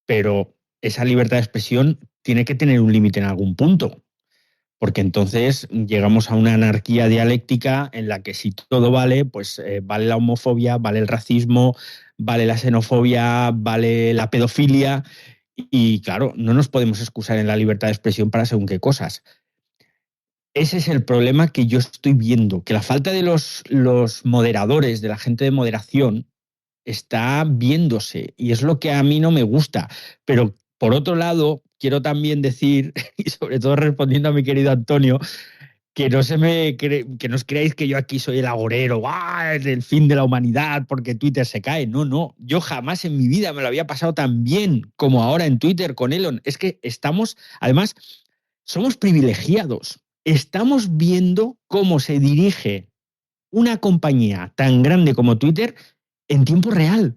Pero esa libertad de expresión tiene que tener un límite en algún punto. Porque entonces llegamos a una anarquía dialéctica en la que si todo vale, pues vale la homofobia, vale el racismo, vale la xenofobia, vale la pedofilia. Y claro, no nos podemos excusar en la libertad de expresión para según qué cosas. Ese es el problema que yo estoy viendo, que la falta de los moderadores, de la gente de moderación, está viéndose y es lo que a mí no me gusta. Pero por otro lado, quiero también decir, y sobre todo respondiendo a mi querido Antonio, que no que no os creáis que yo aquí soy el agorero, es el fin de la humanidad porque Twitter se cae. No, yo jamás en mi vida me lo había pasado tan bien como ahora en Twitter con Elon. Es que además, somos privilegiados. Estamos viendo cómo se dirige una compañía tan grande como Twitter en tiempo real.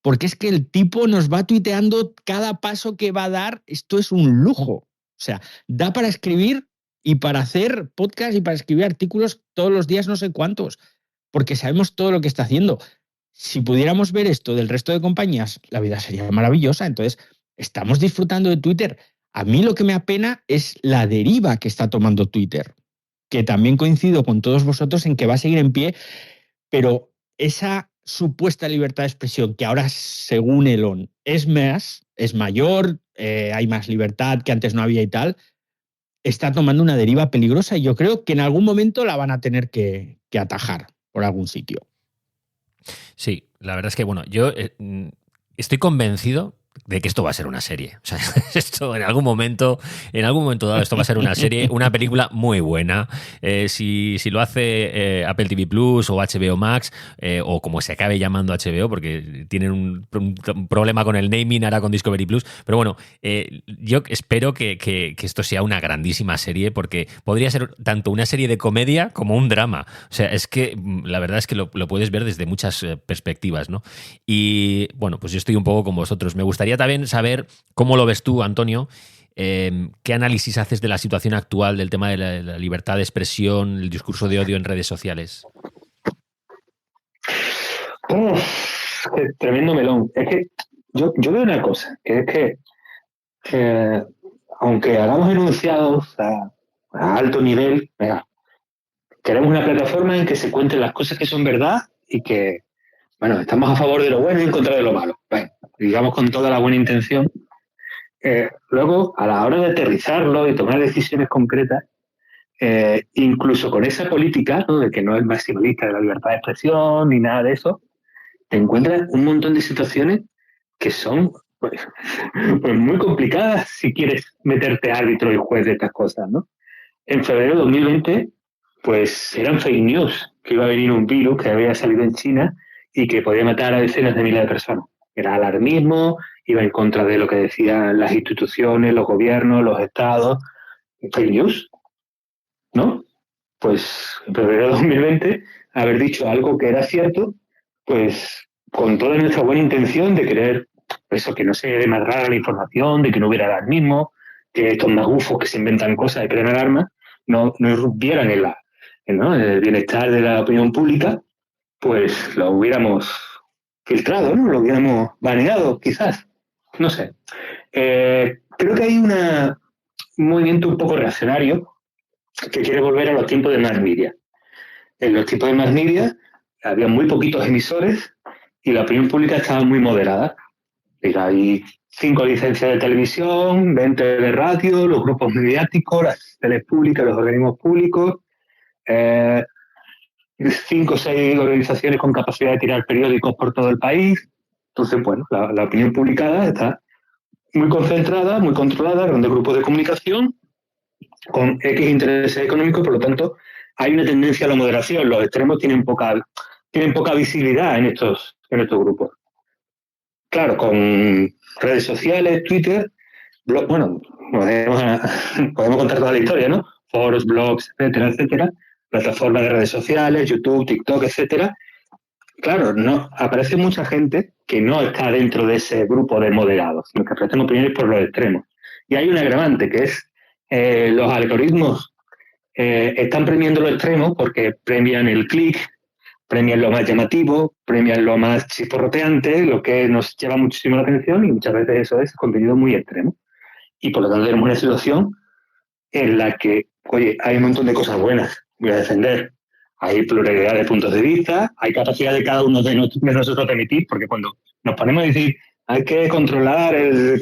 Porque es que el tipo nos va tuiteando cada paso que va a dar. Esto es un lujo. O sea, da para escribir y para hacer podcast y para escribir artículos todos los días no sé cuántos. Porque sabemos todo lo que está haciendo. Si pudiéramos ver esto del resto de compañías, la vida sería maravillosa. Entonces, estamos disfrutando de Twitter. A mí lo que me apena es la deriva que está tomando Twitter, que también coincido con todos vosotros en que va a seguir en pie, pero esa supuesta libertad de expresión, que ahora, según Elon, es mayor, hay más libertad que antes no había y tal, está tomando una deriva peligrosa y yo creo que en algún momento la van a tener que atajar por algún sitio. Sí, la verdad es que, bueno, yo estoy convencido de que esto va a ser una serie. O sea, esto en algún momento dado, esto va a ser una serie, una película muy buena. Si lo hace Apple TV Plus o HBO Max, o como se acabe llamando HBO, porque tienen un problema con el naming ahora con Discovery Plus. Pero bueno, yo espero que esto sea una grandísima serie, porque podría ser tanto una serie de comedia como un drama. O sea, es que la verdad es que lo puedes ver desde muchas perspectivas, ¿no? Y bueno, pues yo estoy un poco con vosotros. Me gustaría también saber cómo lo ves tú, Antonio. ¿Qué análisis haces de la situación actual del tema de la libertad de expresión, el discurso de odio en redes sociales? Qué tremendo melón. Es que yo veo una cosa, que es que aunque hagamos enunciados a alto nivel, venga, queremos una plataforma en que se cuenten las cosas que son verdad y que, bueno, estamos a favor de lo bueno y en contra de lo malo. Bueno, digamos con toda la buena intención. Luego, a la hora de aterrizarlo y tomar decisiones concretas, incluso con esa política, ¿no?, de que no es maximalista de la libertad de expresión ni nada de eso, te encuentras un montón de situaciones que son pues muy complicadas si quieres meterte árbitro y juez de estas cosas, ¿no? En febrero de 2020, pues eran fake news, que iba a venir un virus que había salido en China y que podía matar a decenas de miles de personas. Era alarmismo, iba en contra de lo que decían las instituciones, los gobiernos, los estados. Fake news, ¿no? Pues en febrero de 2020, haber dicho algo que era cierto, pues con toda nuestra buena intención de querer eso, que no se desmadrara la información, de que no hubiera alarmismo, que estos magufos que se inventan cosas y crean alarma no irrumpieran en el bienestar de la opinión pública, pues lo hubiéramos filtrado, ¿no? Lo hubiéramos baneado, quizás. No sé. Creo que hay un movimiento un poco reaccionario que quiere volver a los tiempos de mass media. En los tiempos de mass media había muy poquitos emisores y la opinión pública estaba muy moderada. Hay 5 licencias de televisión, 20 de radio, los grupos mediáticos, las teles públicas, los organismos públicos, 5 o 6 organizaciones con capacidad de tirar periódicos por todo el país. Entonces, bueno, la opinión publicada está muy concentrada, muy controlada, grandes grupos de comunicación, con X intereses económicos, por lo tanto, hay una tendencia a la moderación. Los extremos tienen poca visibilidad en estos grupos. Claro, con redes sociales, Twitter, bueno, podemos contar toda la historia, ¿no? Foros, blogs, etcétera, plataformas de redes sociales, YouTube, TikTok, etcétera. Claro, no aparece mucha gente que no está dentro de ese grupo de moderados, sino que ofrecen opiniones por los extremos. Y hay un agravante, que es los algoritmos están premiando lo extremo porque premian el clic, premian lo más llamativo, premian lo más chisporroteante, lo que nos llama muchísimo la atención, y muchas veces eso es contenido muy extremo. Y por lo tanto tenemos una situación en la que, oye, hay un montón de cosas buenas, voy a defender. Hay pluralidad de puntos de vista, hay capacidad de cada uno de nosotros de emitir, porque cuando nos ponemos a decir hay que controlar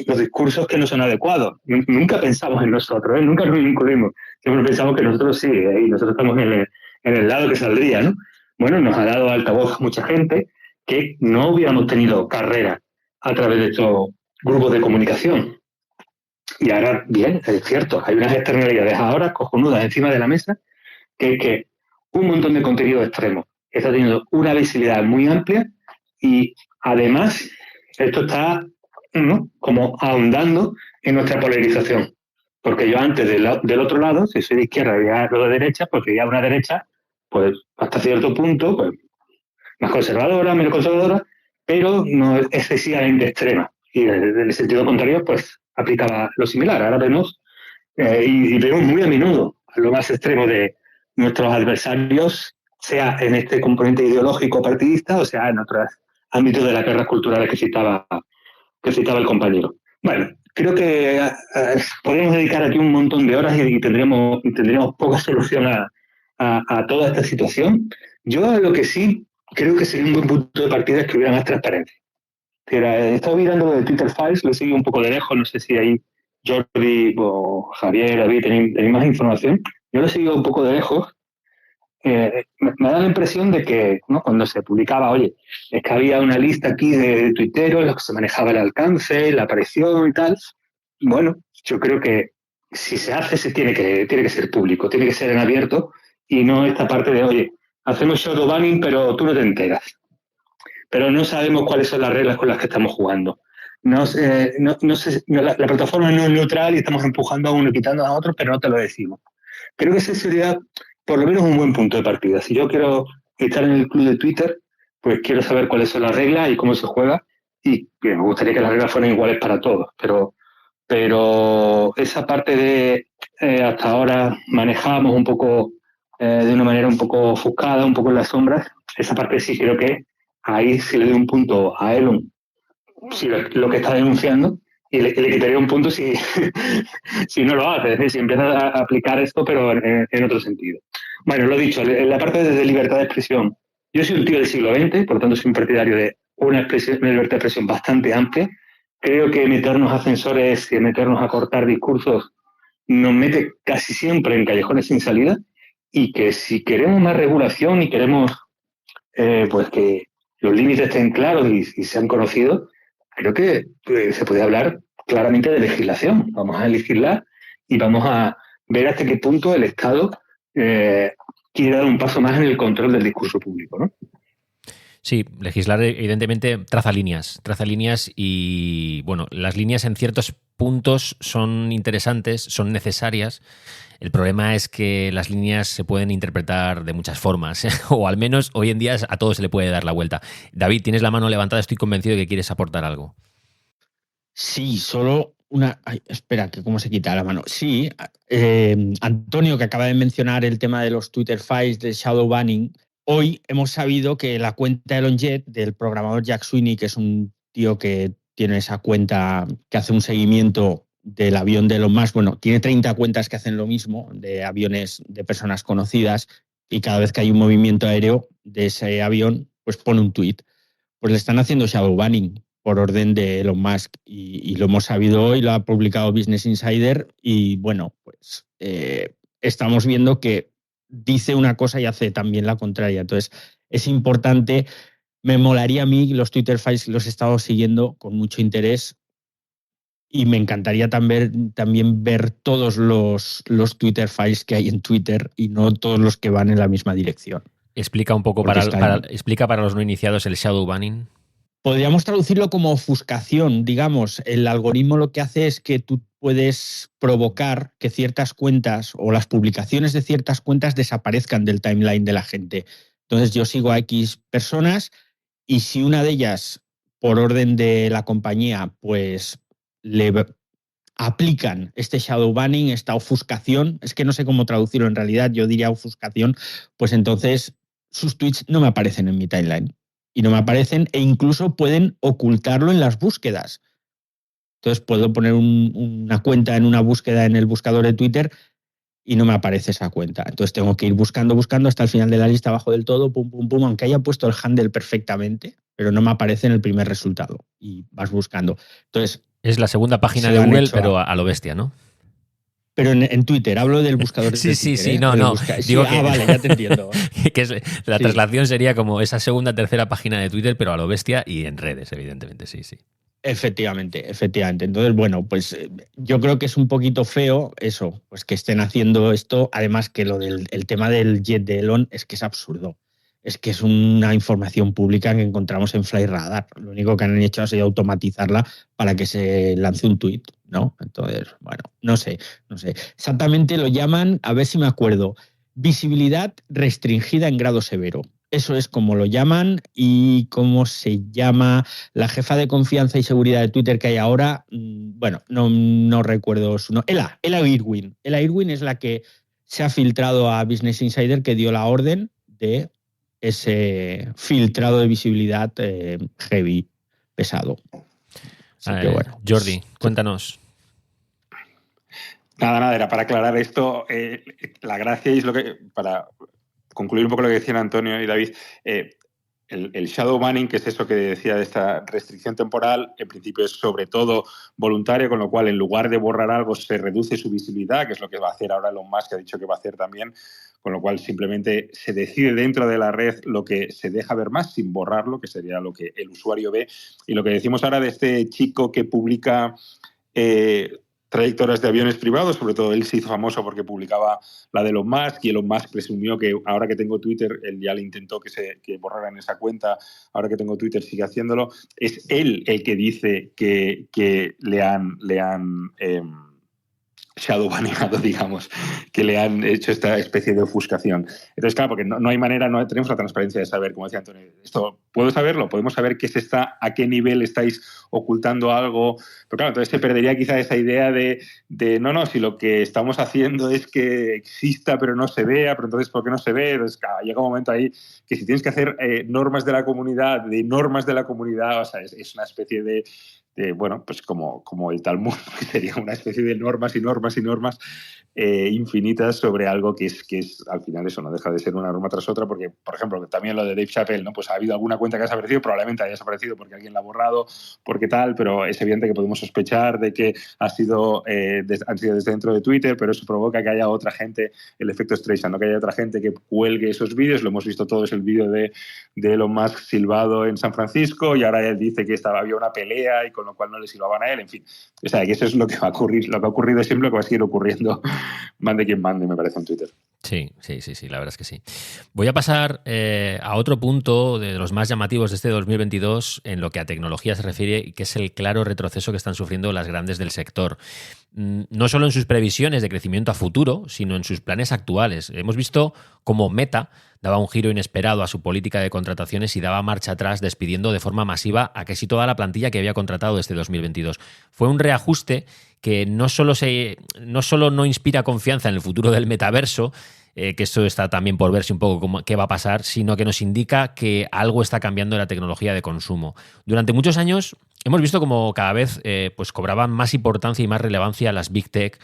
los discursos que no son adecuados, nunca pensamos en nosotros, nunca nos incluimos, siempre pensamos que nosotros sí, y nosotros estamos en el lado que saldría, ¿no? Bueno, nos ha dado altavoz mucha gente que no hubiéramos tenido carrera a través de estos grupos de comunicación. Y ahora, bien, es cierto, hay unas externalidades ahora cojonudas encima de la mesa, que un montón de contenido extremo está teniendo una visibilidad muy amplia y además esto está, ¿no?, como ahondando en nuestra polarización. Porque yo antes del otro lado, si soy de izquierda y luego de derecha, pues veía una derecha, pues hasta cierto punto, pues más conservadora, menos conservadora, pero no excesivamente extrema. Y en el sentido contrario, pues aplicaba lo similar. Ahora vemos, y vemos muy a menudo, a lo más extremo de nuestros adversarios, sea en este componente ideológico partidista o sea en otros ámbitos de las guerras culturales que citaba el compañero. Bueno, creo que podemos dedicar aquí un montón de horas y tendríamos poca solución a toda esta situación. Yo lo que sí creo que sería un buen punto de partida es que hubiera más transparencia. He estado mirando lo de Twitter Files, lo sigo un poco de lejos, no sé si ahí Jordi o Javier, David, tenéis más información. Yo lo he seguido un poco de lejos me da la impresión de que, ¿no?, cuando se publicaba, oye, es que había una lista aquí de tuiteros en los que se manejaba el alcance, la aparición y tal. Bueno, yo creo que si se hace, tiene que ser público, tiene que ser en abierto y no esta parte de, oye, hacemos shadow banning, pero tú no te enteras. Pero no sabemos cuáles son las reglas con las que estamos jugando. La plataforma no es neutral y estamos empujando a uno y quitando a otro, pero no te lo decimos. Creo que ese sería por lo menos un buen punto de partida. Si yo quiero estar en el club de Twitter, pues quiero saber cuáles son las reglas y cómo se juega, y me gustaría que las reglas fueran iguales para todos, pero esa parte de hasta ahora manejamos un poco de una manera un poco ofuscada, un poco en las sombras, esa parte sí creo que ahí sí le doy un punto a Elon, si lo que está denunciando, y le quitaría un punto si, si no lo hace, es decir, si empieza a aplicar esto, pero en otro sentido. Bueno, lo dicho, en la parte de libertad de expresión, yo soy un tío del siglo XX, por lo tanto soy un partidario de una libertad de expresión bastante amplia. Creo que meternos a censores y meternos a cortar discursos nos mete casi siempre en callejones sin salida, y que si queremos más regulación y queremos pues que los límites estén claros y sean conocidos, creo que se puede hablar claramente de legislación. Vamos a legislar y vamos a ver hasta qué punto el Estado quiere dar un paso más en el control del discurso público, ¿no? Sí, legislar evidentemente traza líneas y, bueno, las líneas en ciertos puntos son interesantes, son necesarias. El problema es que las líneas se pueden interpretar de muchas formas, o al menos hoy en día a todo se le puede dar la vuelta. David, tienes la mano levantada, estoy convencido de que quieres aportar algo. Sí, solo una... Ay, espera, que cómo se quita la mano. Sí, Antonio, que acaba de mencionar el tema de los Twitter Files, de shadow banning, hoy hemos sabido que la cuenta ElonJet del programador Jack Sweeney, que es un tío que tiene esa cuenta que hace un seguimiento del avión de Elon Musk, bueno, tiene 30 cuentas que hacen lo mismo, de aviones de personas conocidas, y cada vez que hay un movimiento aéreo de ese avión, pues pone un tweet. Pues le están haciendo shadow banning por orden de Elon Musk, y lo hemos sabido hoy, lo ha publicado Business Insider, y bueno, pues estamos viendo que dice una cosa y hace también la contraria. Entonces, es importante. Me molaría a mí los Twitter Files, los he estado siguiendo con mucho interés, y me encantaría también ver todos los Twitter Files que hay en Twitter y no todos los que van en la misma dirección. Explica un poco explica para los no iniciados el shadow banning. Podríamos traducirlo como ofuscación, digamos. El algoritmo lo que hace es que tú puedes provocar que ciertas cuentas o las publicaciones de ciertas cuentas desaparezcan del timeline de la gente. Entonces yo sigo a X personas, y si una de ellas, por orden de la compañía, pues le aplican este shadow banning, esta ofuscación, es que no sé cómo traducirlo en realidad, yo diría ofuscación, pues entonces sus tweets no me aparecen en mi timeline. Y no me aparecen, e incluso pueden ocultarlo en las búsquedas. Entonces puedo poner una cuenta en una búsqueda en el buscador de Twitter y no me aparece esa cuenta. Entonces tengo que ir buscando hasta el final de la lista, abajo del todo, pum, pum, pum, aunque haya puesto el handle perfectamente, pero no me aparece en el primer resultado. Y vas buscando. Entonces, es la segunda página de Google, pero a lo bestia, ¿no? Pero en Twitter, hablo del buscador de Twitter. Sí, no. Digo que, vale, ya te entiendo. Que la traslación sería como esa segunda, tercera página de Twitter, pero a lo bestia y en redes, evidentemente, sí. Efectivamente. Entonces, bueno, pues yo creo que es un poquito feo eso, pues que estén haciendo esto. Además que lo del tema del jet de Elon es que es absurdo. Es que es una información pública que encontramos en Flightradar. Lo único que han hecho ha sido automatizarla para que se lance un tuit, ¿no? Entonces, bueno, no sé. Exactamente lo llaman, a ver si me acuerdo, visibilidad restringida en grado severo. Eso es como lo llaman. Y cómo se llama la jefa de confianza y seguridad de Twitter que hay ahora, bueno, no recuerdo su nombre. Ella Irwin. Ella Irwin es la que se ha filtrado a Business Insider, que dio la orden de ese filtrado de visibilidad heavy, pesado. Así que bueno. Jordi, cuéntanos. Nada, era para aclarar esto. La gracia es lo que, para concluir un poco lo que decían Antonio y David, el shadow banning, que es eso que decía de esta restricción temporal, en principio es sobre todo voluntario, con lo cual en lugar de borrar algo se reduce su visibilidad, que es lo que va a hacer ahora Elon Musk, que ha dicho que va a hacer también, con lo cual simplemente se decide dentro de la red lo que se deja ver más sin borrarlo, que sería lo que el usuario ve. Y lo que decimos ahora de este chico que publica trayectorias de aviones privados, sobre todo él se hizo famoso porque publicaba la de Elon Musk, y Elon Musk presumió que ahora que tengo Twitter, él ya le intentó que borraran esa cuenta, ahora que tengo Twitter sigue haciéndolo. Es él el que dice que le han shadowbaneado, digamos, que le han hecho esta especie de ofuscación. Entonces, claro, porque no hay manera, no tenemos la transparencia de saber, como decía Antonio, esto, ¿puedo saberlo? ¿Podemos saber qué se está, a qué nivel estáis ocultando algo? Pero claro, entonces se perdería quizá esa idea de no, si lo que estamos haciendo es que exista pero no se vea, pero entonces ¿por qué no se ve? Entonces, claro, llega un momento ahí que si tienes que hacer normas de la comunidad, o sea, es una especie de bueno, pues como el Talmud, que sería una especie de normas y normas y normas infinitas sobre algo que es al final eso, no deja de ser una norma tras otra, porque, por ejemplo, también lo de Dave Chappelle, ¿no? Pues ha habido alguna cuenta que ha desaparecido, probablemente haya desaparecido porque alguien la ha borrado, porque tal, pero es evidente que podemos sospechar de que han sido desde dentro de Twitter, pero eso provoca que haya otra gente, el efecto Streisand, ¿no? Que haya otra gente que cuelgue esos vídeos, lo hemos visto todos, el vídeo de Elon Musk silbado en San Francisco, y ahora él dice que había una pelea y con lo cual no le silbaban a él, en fin. O sea, que eso es lo que va a ocurrir, lo que ha ocurrido siempre, lo que va a seguir ocurriendo, mande quien mande, me parece, en Twitter. Sí, la verdad es que sí. Voy a pasar a otro punto de los más llamativos de este 2022 en lo que a tecnología se refiere, y que es el claro retroceso que están sufriendo las grandes del sector. No solo en sus previsiones de crecimiento a futuro, sino en sus planes actuales. Hemos visto cómo Meta daba un giro inesperado a su política de contrataciones y daba marcha atrás, despidiendo de forma masiva a casi toda la plantilla que había contratado este 2022. Fue un reajuste que no solo no inspira confianza en el futuro del metaverso, que esto está también por verse un poco qué va a pasar, sino que nos indica que algo está cambiando en la tecnología de consumo. Durante muchos años hemos visto como cada vez pues cobraban más importancia y más relevancia las Big Tech,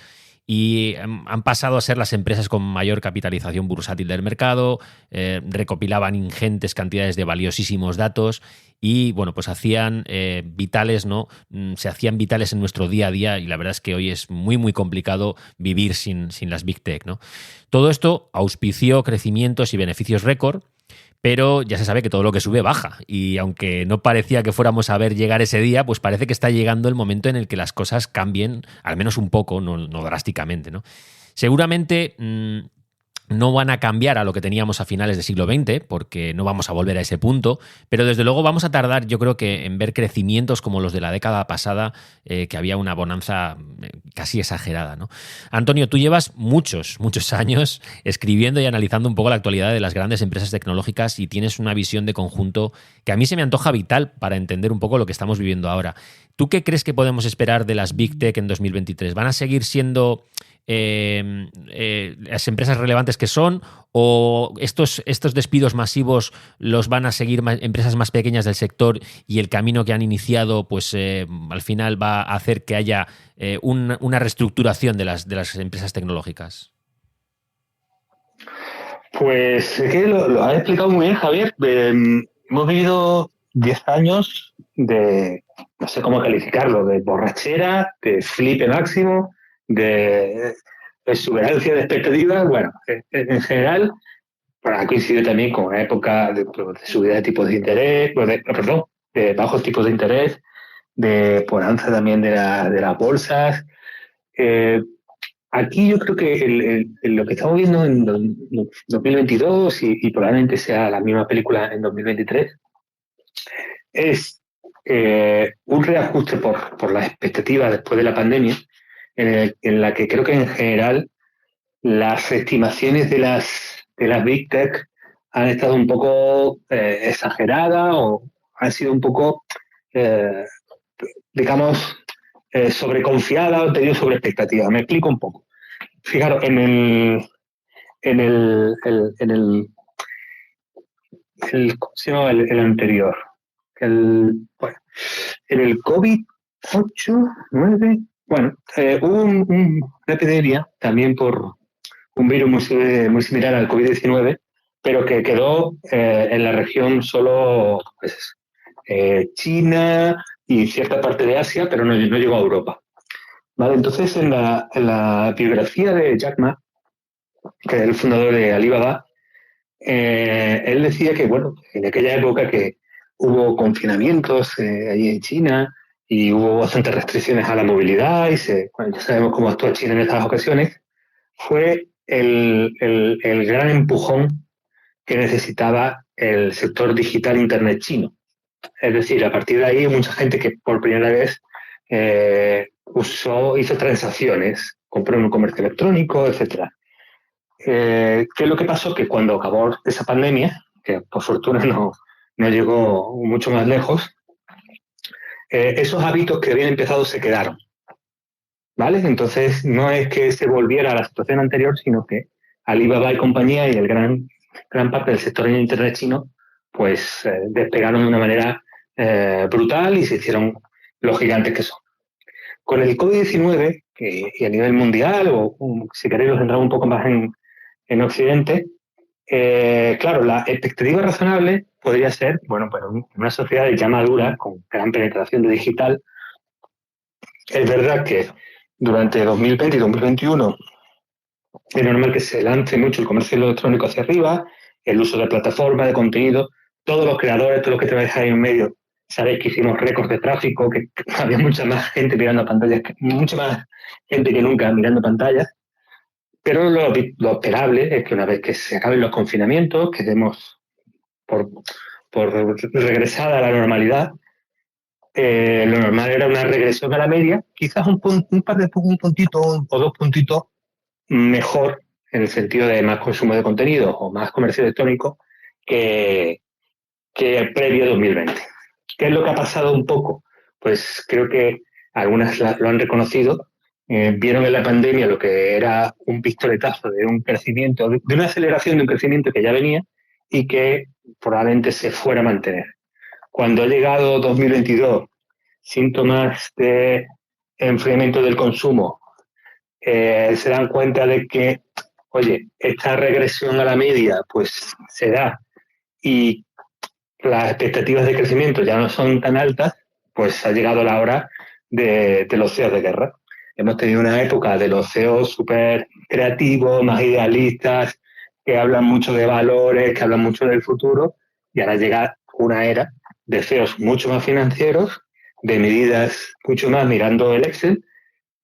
y han pasado a ser las empresas con mayor capitalización bursátil del mercado, recopilaban ingentes cantidades de valiosísimos datos y, bueno, pues hacían vitales, ¿no? Se hacían vitales en nuestro día a día, y la verdad es que hoy es muy, muy complicado vivir sin las Big Tech, ¿no? Todo esto auspició crecimientos y beneficios récord, pero ya se sabe que todo lo que sube baja, y aunque no parecía que fuéramos a ver llegar ese día, pues parece que está llegando el momento en el que las cosas cambien, al menos un poco, no drásticamente, ¿no? Seguramente no van a cambiar a lo que teníamos a finales del siglo XX, porque no vamos a volver a ese punto, pero desde luego vamos a tardar, yo creo, que en ver crecimientos como los de la década pasada, que había una bonanza casi exagerada, ¿no? Antonio, tú llevas muchos años escribiendo y analizando un poco la actualidad de las grandes empresas tecnológicas, y tienes una visión de conjunto que a mí se me antoja vital para entender un poco lo que estamos viviendo ahora. ¿Tú qué crees que podemos esperar de las Big Tech en 2023? ¿Van a seguir siendo las empresas relevantes que son, o estos despidos masivos los van a seguir empresas más pequeñas del sector, y el camino que han iniciado pues al final va a hacer que haya una reestructuración de las empresas tecnológicas? Pues es que lo has explicado muy bien, Javier. Hemos vivido 10 años de, no sé cómo calificarlo, de borrachera, de flipe máximo, de exuberancia de expectativas. Bueno, en general, ha coincidido también con una época de subida de tipos de interés, de bajos tipos de interés, de bonanza también de las bolsas. Aquí yo creo que lo que estamos viendo en 2022 y probablemente sea la misma película en 2023 es un reajuste por las expectativas después de la pandemia, en la que creo que en general las estimaciones de las Big Tech han estado un poco exageradas, o han sido un poco, digamos, sobreconfiadas, o tenido sobre expectativas. Me explico un poco. Fijaros, ¿cómo se llama el anterior? Bueno, en el COVID-8, 9, bueno, hubo una epidemia también por un virus muy similar al COVID-19, pero que quedó en la región solo pues, China y cierta parte de Asia, pero no llegó a Europa. ¿Vale? Entonces, en la biografía de Jack Ma, que es el fundador de Alibaba, él decía que, bueno, en aquella época que hubo confinamientos allí en China y hubo bastantes restricciones a la movilidad y bueno, ya sabemos cómo actúa China en estas ocasiones, fue el gran empujón que necesitaba el sector digital Internet chino. Es decir, a partir de ahí mucha gente que por primera vez hizo transacciones, compró en un comercio electrónico, etcétera. ¿Qué es lo que pasó? Que cuando acabó esa pandemia, que por fortuna no llegó mucho más lejos, esos hábitos que habían empezado se quedaron. ¿Vale? Entonces no es que se volviera a la situación anterior, sino que Alibaba y compañía y el gran parte del sector en Internet chino, pues despegaron de una manera brutal y se hicieron los gigantes que son. Con el COVID-19 y a nivel mundial, o si queréis lo centramos un poco más en Occidente, claro, la expectativa razonable podría ser, bueno, pues una sociedad ya madura, con gran penetración de digital. Es verdad que durante 2020 y 2021 es normal que se lance mucho el comercio electrónico hacia arriba, el uso de plataformas, de contenido. Todos los creadores, todos los que trabajáis ahí en medio, sabéis que hicimos récords de tráfico, que había mucha más gente mirando pantallas, mucha más gente que nunca mirando pantallas. Pero lo esperable es que una vez que se acaben los confinamientos, que demos por regresada a la normalidad, lo normal era una regresión a la media, quizás un puntito o dos puntitos mejor en el sentido de más consumo de contenido o más comercio electrónico que previo a 2020. ¿Qué es lo que ha pasado un poco? Pues creo que algunas lo han reconocido, vieron en la pandemia lo que era un pistoletazo de un crecimiento, de una aceleración de un crecimiento que ya venía y que probablemente se fuera a mantener. Cuando ha llegado 2022, síntomas de enfriamiento del consumo, se dan cuenta de que, oye, esta regresión a la media pues se da y las expectativas de crecimiento ya no son tan altas, pues ha llegado la hora de los CEOs de guerra. Hemos tenido una época de los CEOs súper creativos, más idealistas, que hablan mucho de valores, que hablan mucho del futuro, y ahora llega una era de CEOs mucho más financieros, de medidas mucho más mirando el Excel,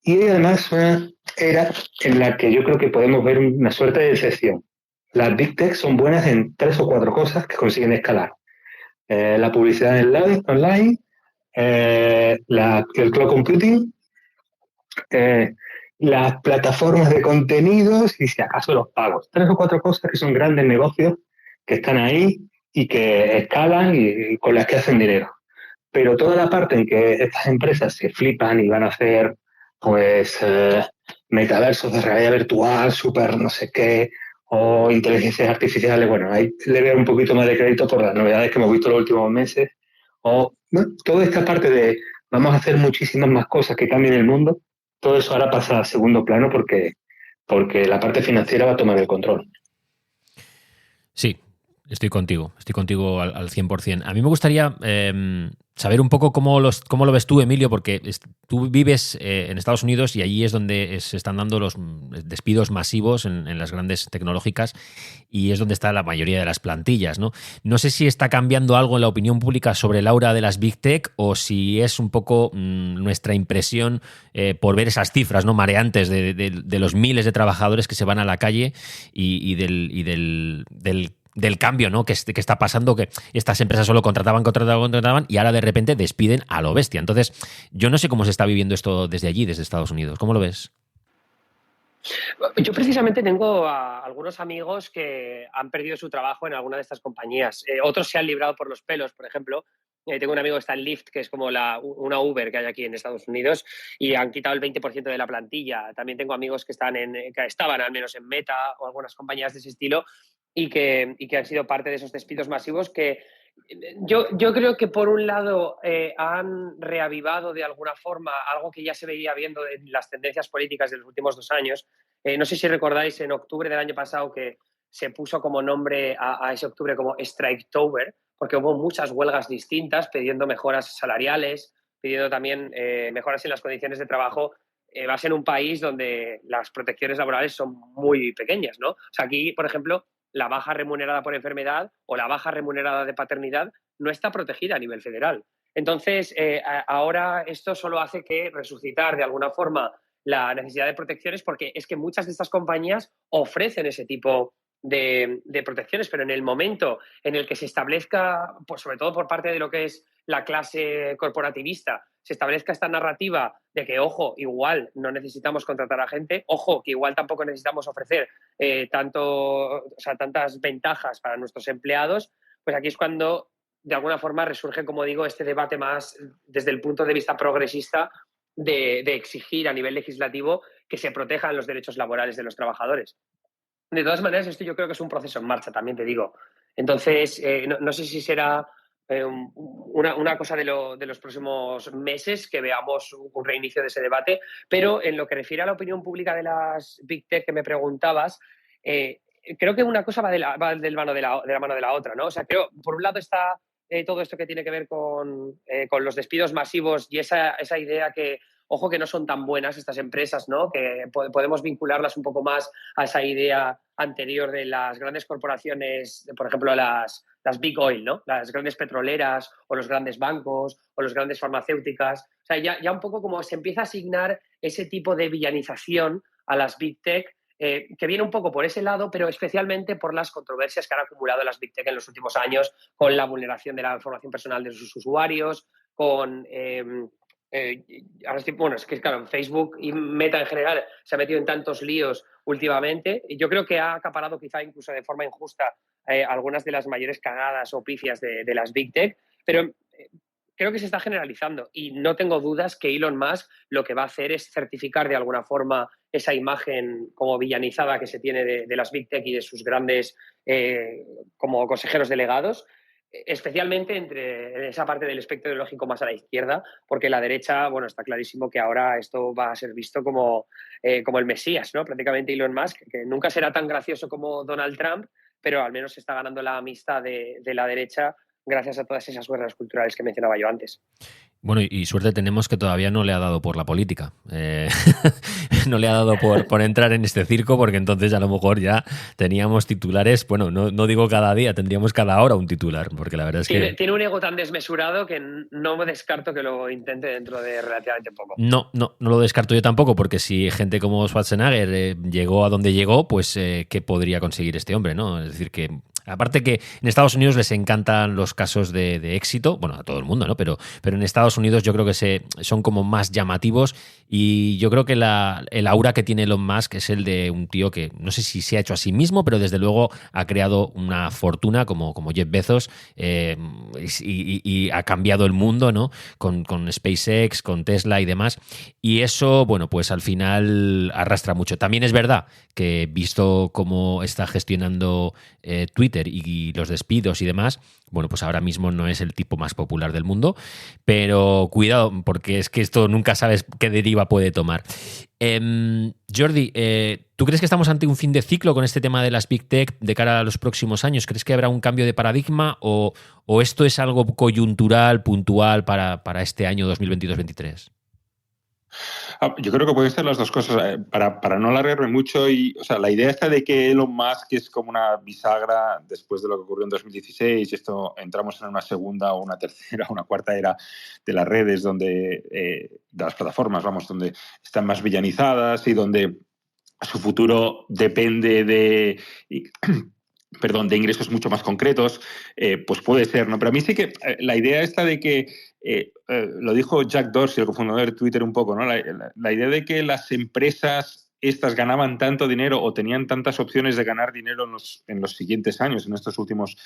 y además una era en la que yo creo que podemos ver una suerte de decepción. Las Big Tech son buenas en 3 o 4 cosas que consiguen escalar. La publicidad online, el cloud computing, las plataformas de contenidos y si acaso los pagos. 3 o 4 cosas que son grandes negocios que están ahí y que escalan y con las que hacen dinero. Pero toda la parte en que estas empresas se flipan y van a hacer pues metaversos de realidad virtual, súper no sé qué, o inteligencias artificiales, bueno, ahí le veo un poquito más de crédito por las novedades que hemos visto los últimos meses, o bueno, toda esta parte de vamos a hacer muchísimas más cosas que cambien el mundo, todo eso ahora pasa a segundo plano porque la parte financiera va a tomar el control. Sí, estoy contigo al 100%. A mí me gustaría saber un poco cómo lo ves tú, Emilio, porque tú vives en Estados Unidos y allí es donde se están dando los despidos masivos en las grandes tecnológicas y es donde está la mayoría de las plantillas, ¿no? No sé si está cambiando algo en la opinión pública sobre la aura de las Big Tech o si es un poco nuestra impresión por ver esas cifras, ¿no?, mareantes de los miles de trabajadores que se van a la calle y del cambio, ¿no?, que está pasando, que estas empresas solo contrataban y ahora de repente despiden a lo bestia. Entonces, yo no sé cómo se está viviendo esto desde allí, desde Estados Unidos. ¿Cómo lo ves? Yo precisamente tengo a algunos amigos que han perdido su trabajo en alguna de estas compañías. Otros se han librado por los pelos, por ejemplo. Tengo un amigo que está en Lyft, que es como una Uber que hay aquí en Estados Unidos, y han quitado el 20% de la plantilla. También tengo amigos que estaban al menos en Meta o algunas compañías de ese estilo y que han sido parte de esos despidos masivos que yo creo que por un lado han reavivado de alguna forma algo que ya se veía viendo en las tendencias políticas de los últimos 2 años. No sé si recordáis en octubre del año pasado que se puso como nombre a ese octubre como Striketober, porque hubo muchas huelgas distintas pidiendo mejoras salariales, pidiendo también mejoras en las condiciones de trabajo. Vas en un país donde las protecciones laborales son muy pequeñas, ¿no? O sea, aquí, por ejemplo, la baja remunerada por enfermedad o la baja remunerada de paternidad no está protegida a nivel federal. Entonces, ahora esto solo hace que resucitar de alguna forma la necesidad de protecciones, porque es que muchas de estas compañías ofrecen ese tipo de protecciones, pero en el momento en el que se establezca, pues sobre todo por parte de lo que es la clase corporativista, se establezca esta narrativa de que, ojo, igual no necesitamos contratar a gente, ojo, que igual tampoco necesitamos ofrecer tantas ventajas para nuestros empleados, pues aquí es cuando de alguna forma resurge, como digo, este debate más desde el punto de vista progresista de exigir a nivel legislativo que se protejan los derechos laborales de los trabajadores. De todas maneras, esto yo creo que es un proceso en marcha, también te digo. Entonces, no sé si será una cosa de los próximos meses que veamos un reinicio de ese debate, pero en lo que refiere a la opinión pública de las Big Tech que me preguntabas, creo que una cosa va de la mano de la otra, ¿no? O sea, creo, por un lado está todo esto que tiene que ver con los despidos masivos y esa idea que, ojo, que no son tan buenas estas empresas, ¿no? Que podemos vincularlas un poco más a esa idea anterior de las grandes corporaciones, por ejemplo, las Big Oil, ¿no? Las grandes petroleras o los grandes bancos o las grandes farmacéuticas. O sea, ya un poco como se empieza a asignar ese tipo de villanización a las Big Tech, que viene un poco por ese lado, pero especialmente por las controversias que han acumulado las Big Tech en los últimos años, con la vulneración de la información personal de sus usuarios, con... es que claro, Facebook y Meta en general se ha metido en tantos líos últimamente, y yo creo que ha acaparado quizá incluso de forma injusta algunas de las mayores cagadas o pifias de las Big Tech, pero creo que se está generalizando y no tengo dudas que Elon Musk lo que va a hacer es certificar de alguna forma esa imagen como villanizada que se tiene de las Big Tech y de sus grandes como consejeros delegados, especialmente en esa parte del espectro ideológico más a la izquierda, porque la derecha, bueno, está clarísimo que ahora esto va a ser visto como el Mesías, ¿no? Prácticamente Elon Musk, que nunca será tan gracioso como Donald Trump, pero al menos se está ganando la amistad de la derecha gracias a todas esas guerras culturales que mencionaba yo antes. Bueno, y suerte tenemos que todavía no le ha dado por la política. No le ha dado por entrar en este circo, porque entonces a lo mejor ya teníamos titulares, bueno, no digo cada día, tendríamos cada hora un titular, porque la verdad es que... Tiene un ego tan desmesurado que no me descarto que lo intente dentro de relativamente poco. No lo descarto yo tampoco, porque si gente como Schwarzenegger llegó a donde llegó, pues ¿qué podría conseguir este hombre, ¿no? Es decir, que... Aparte que en Estados Unidos les encantan los casos de éxito, bueno, a todo el mundo, ¿no? Pero en Estados Unidos yo creo que son como más llamativos, y yo creo que el aura que tiene Elon Musk es el de un tío que no sé si se ha hecho a sí mismo, pero desde luego ha creado una fortuna como Jeff Bezos, y ha cambiado el mundo, ¿no? Con SpaceX, con Tesla y demás. Y eso, bueno, pues al final arrastra mucho. También es verdad que, visto cómo está gestionando Twitter y los despidos y demás, bueno, pues ahora mismo no es el tipo más popular del mundo, pero cuidado, porque es que esto nunca sabes qué deriva puede tomar. Jordi, ¿tú crees que estamos ante un fin de ciclo con este tema de las Big Tech de cara a los próximos años? ¿Crees que habrá un cambio de paradigma o esto es algo coyuntural, puntual para este año 2022-2023? Yo creo que pueden ser las dos cosas. Para no alargarme mucho, la idea esta de que Elon Musk es como una bisagra después de lo que ocurrió en 2016, esto entramos en una segunda o una tercera o una cuarta era de las redes, de las plataformas, donde están más villanizadas y donde su futuro depende de ingresos mucho más concretos, pues puede ser, ¿no? Pero a mí sí que la idea esta de que lo dijo Jack Dorsey, el cofundador de Twitter, un poco, ¿no? La idea de que las empresas estas ganaban tanto dinero o tenían tantas opciones de ganar dinero en los siguientes años, en estos últimos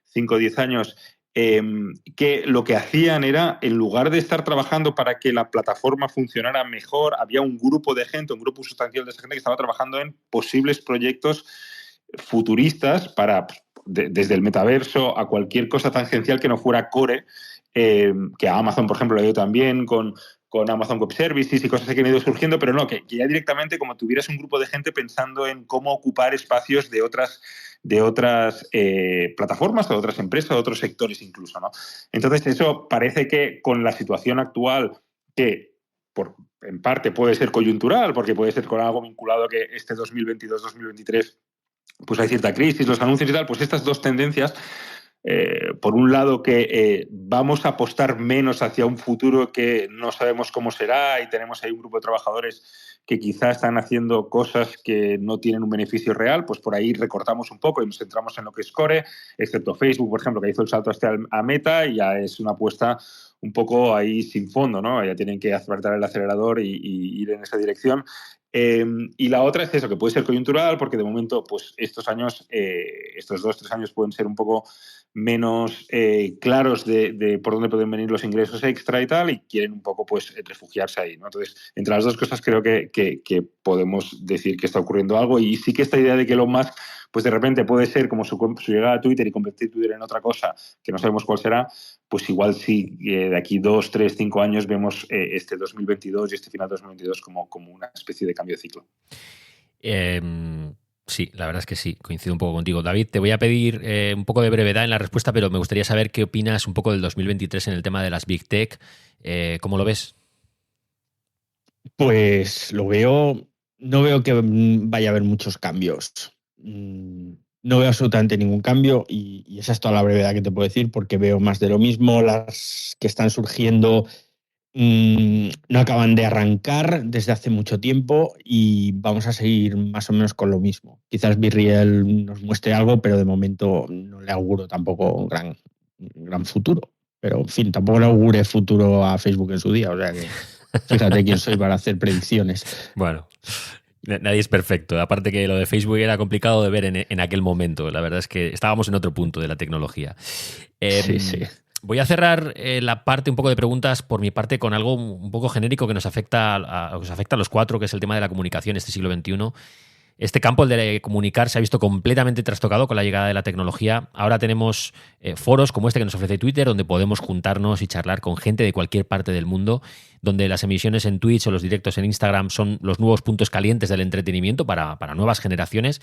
5 o 10 años, que lo que hacían era, en lugar de estar trabajando para que la plataforma funcionara mejor, había un grupo de gente, un grupo sustancial de esa gente que estaba trabajando en posibles proyectos futuristas desde el metaverso a cualquier cosa tangencial que no fuera core, que a Amazon, por ejemplo, le dio también con Amazon Web Services y cosas que han ido surgiendo, pero no, que ya directamente como tuvieras un grupo de gente pensando en cómo ocupar espacios de otras plataformas, de otras empresas, de otros sectores incluso, ¿no? Entonces, eso parece que con la situación actual, que en parte puede ser coyuntural, porque puede ser con algo vinculado que este 2022-2023 pues hay cierta crisis, los anuncios y tal, pues estas dos tendencias, por un lado que vamos a apostar menos hacia un futuro que no sabemos cómo será y tenemos ahí un grupo de trabajadores que quizá están haciendo cosas que no tienen un beneficio real, pues por ahí recortamos un poco y nos centramos en lo que es core, excepto Facebook, por ejemplo, que hizo el salto a Meta y ya es una apuesta un poco ahí sin fondo, ¿no? Ya tienen que apretar el acelerador y ir en esa dirección. Y la otra es eso, que puede ser coyuntural, porque de momento, pues estos años, estos 2-3 años pueden ser un poco menos claros de por dónde pueden venir los ingresos extra y tal, y quieren un poco pues refugiarse ahí, ¿no? Entonces, entre las dos cosas creo que podemos decir que está ocurriendo algo, y sí que esta idea de que Elon Musk pues de repente puede ser como su llegada a Twitter y convertir Twitter en otra cosa que no sabemos cuál será, pues igual sí de aquí 2, 3, 5 años vemos este 2022 y este final de 2022 como una especie de cambio de ciclo. Sí, la verdad es que sí, coincido un poco contigo. David, te voy a pedir un poco de brevedad en la respuesta, pero me gustaría saber qué opinas un poco del 2023 en el tema de las Big Tech. ¿Cómo lo ves? Pues no veo que vaya a haber muchos cambios. No veo absolutamente ningún cambio y esa es toda la brevedad que te puedo decir, porque veo más de lo mismo. Las que están surgiendo no acaban de arrancar desde hace mucho tiempo y vamos a seguir más o menos con lo mismo. Quizás Virriel nos muestre algo, pero de momento no le auguro tampoco un gran futuro. Pero, en fin, tampoco le augure futuro a Facebook en su día, o sea que fíjate quién soy para hacer predicciones. Bueno, nadie es perfecto. Aparte que lo de Facebook era complicado de ver en aquel momento. La verdad es que estábamos en otro punto de la tecnología. Sí. Voy a cerrar la parte un poco de preguntas por mi parte con algo un poco genérico que nos afecta a los cuatro, que es el tema de la comunicación este siglo XXI. Este campo, el de comunicar, se ha visto completamente trastocado con la llegada de la tecnología. Ahora tenemos foros como este que nos ofrece Twitter, donde podemos juntarnos y charlar con gente de cualquier parte del mundo, donde las emisiones en Twitch o los directos en Instagram son los nuevos puntos calientes del entretenimiento para nuevas generaciones.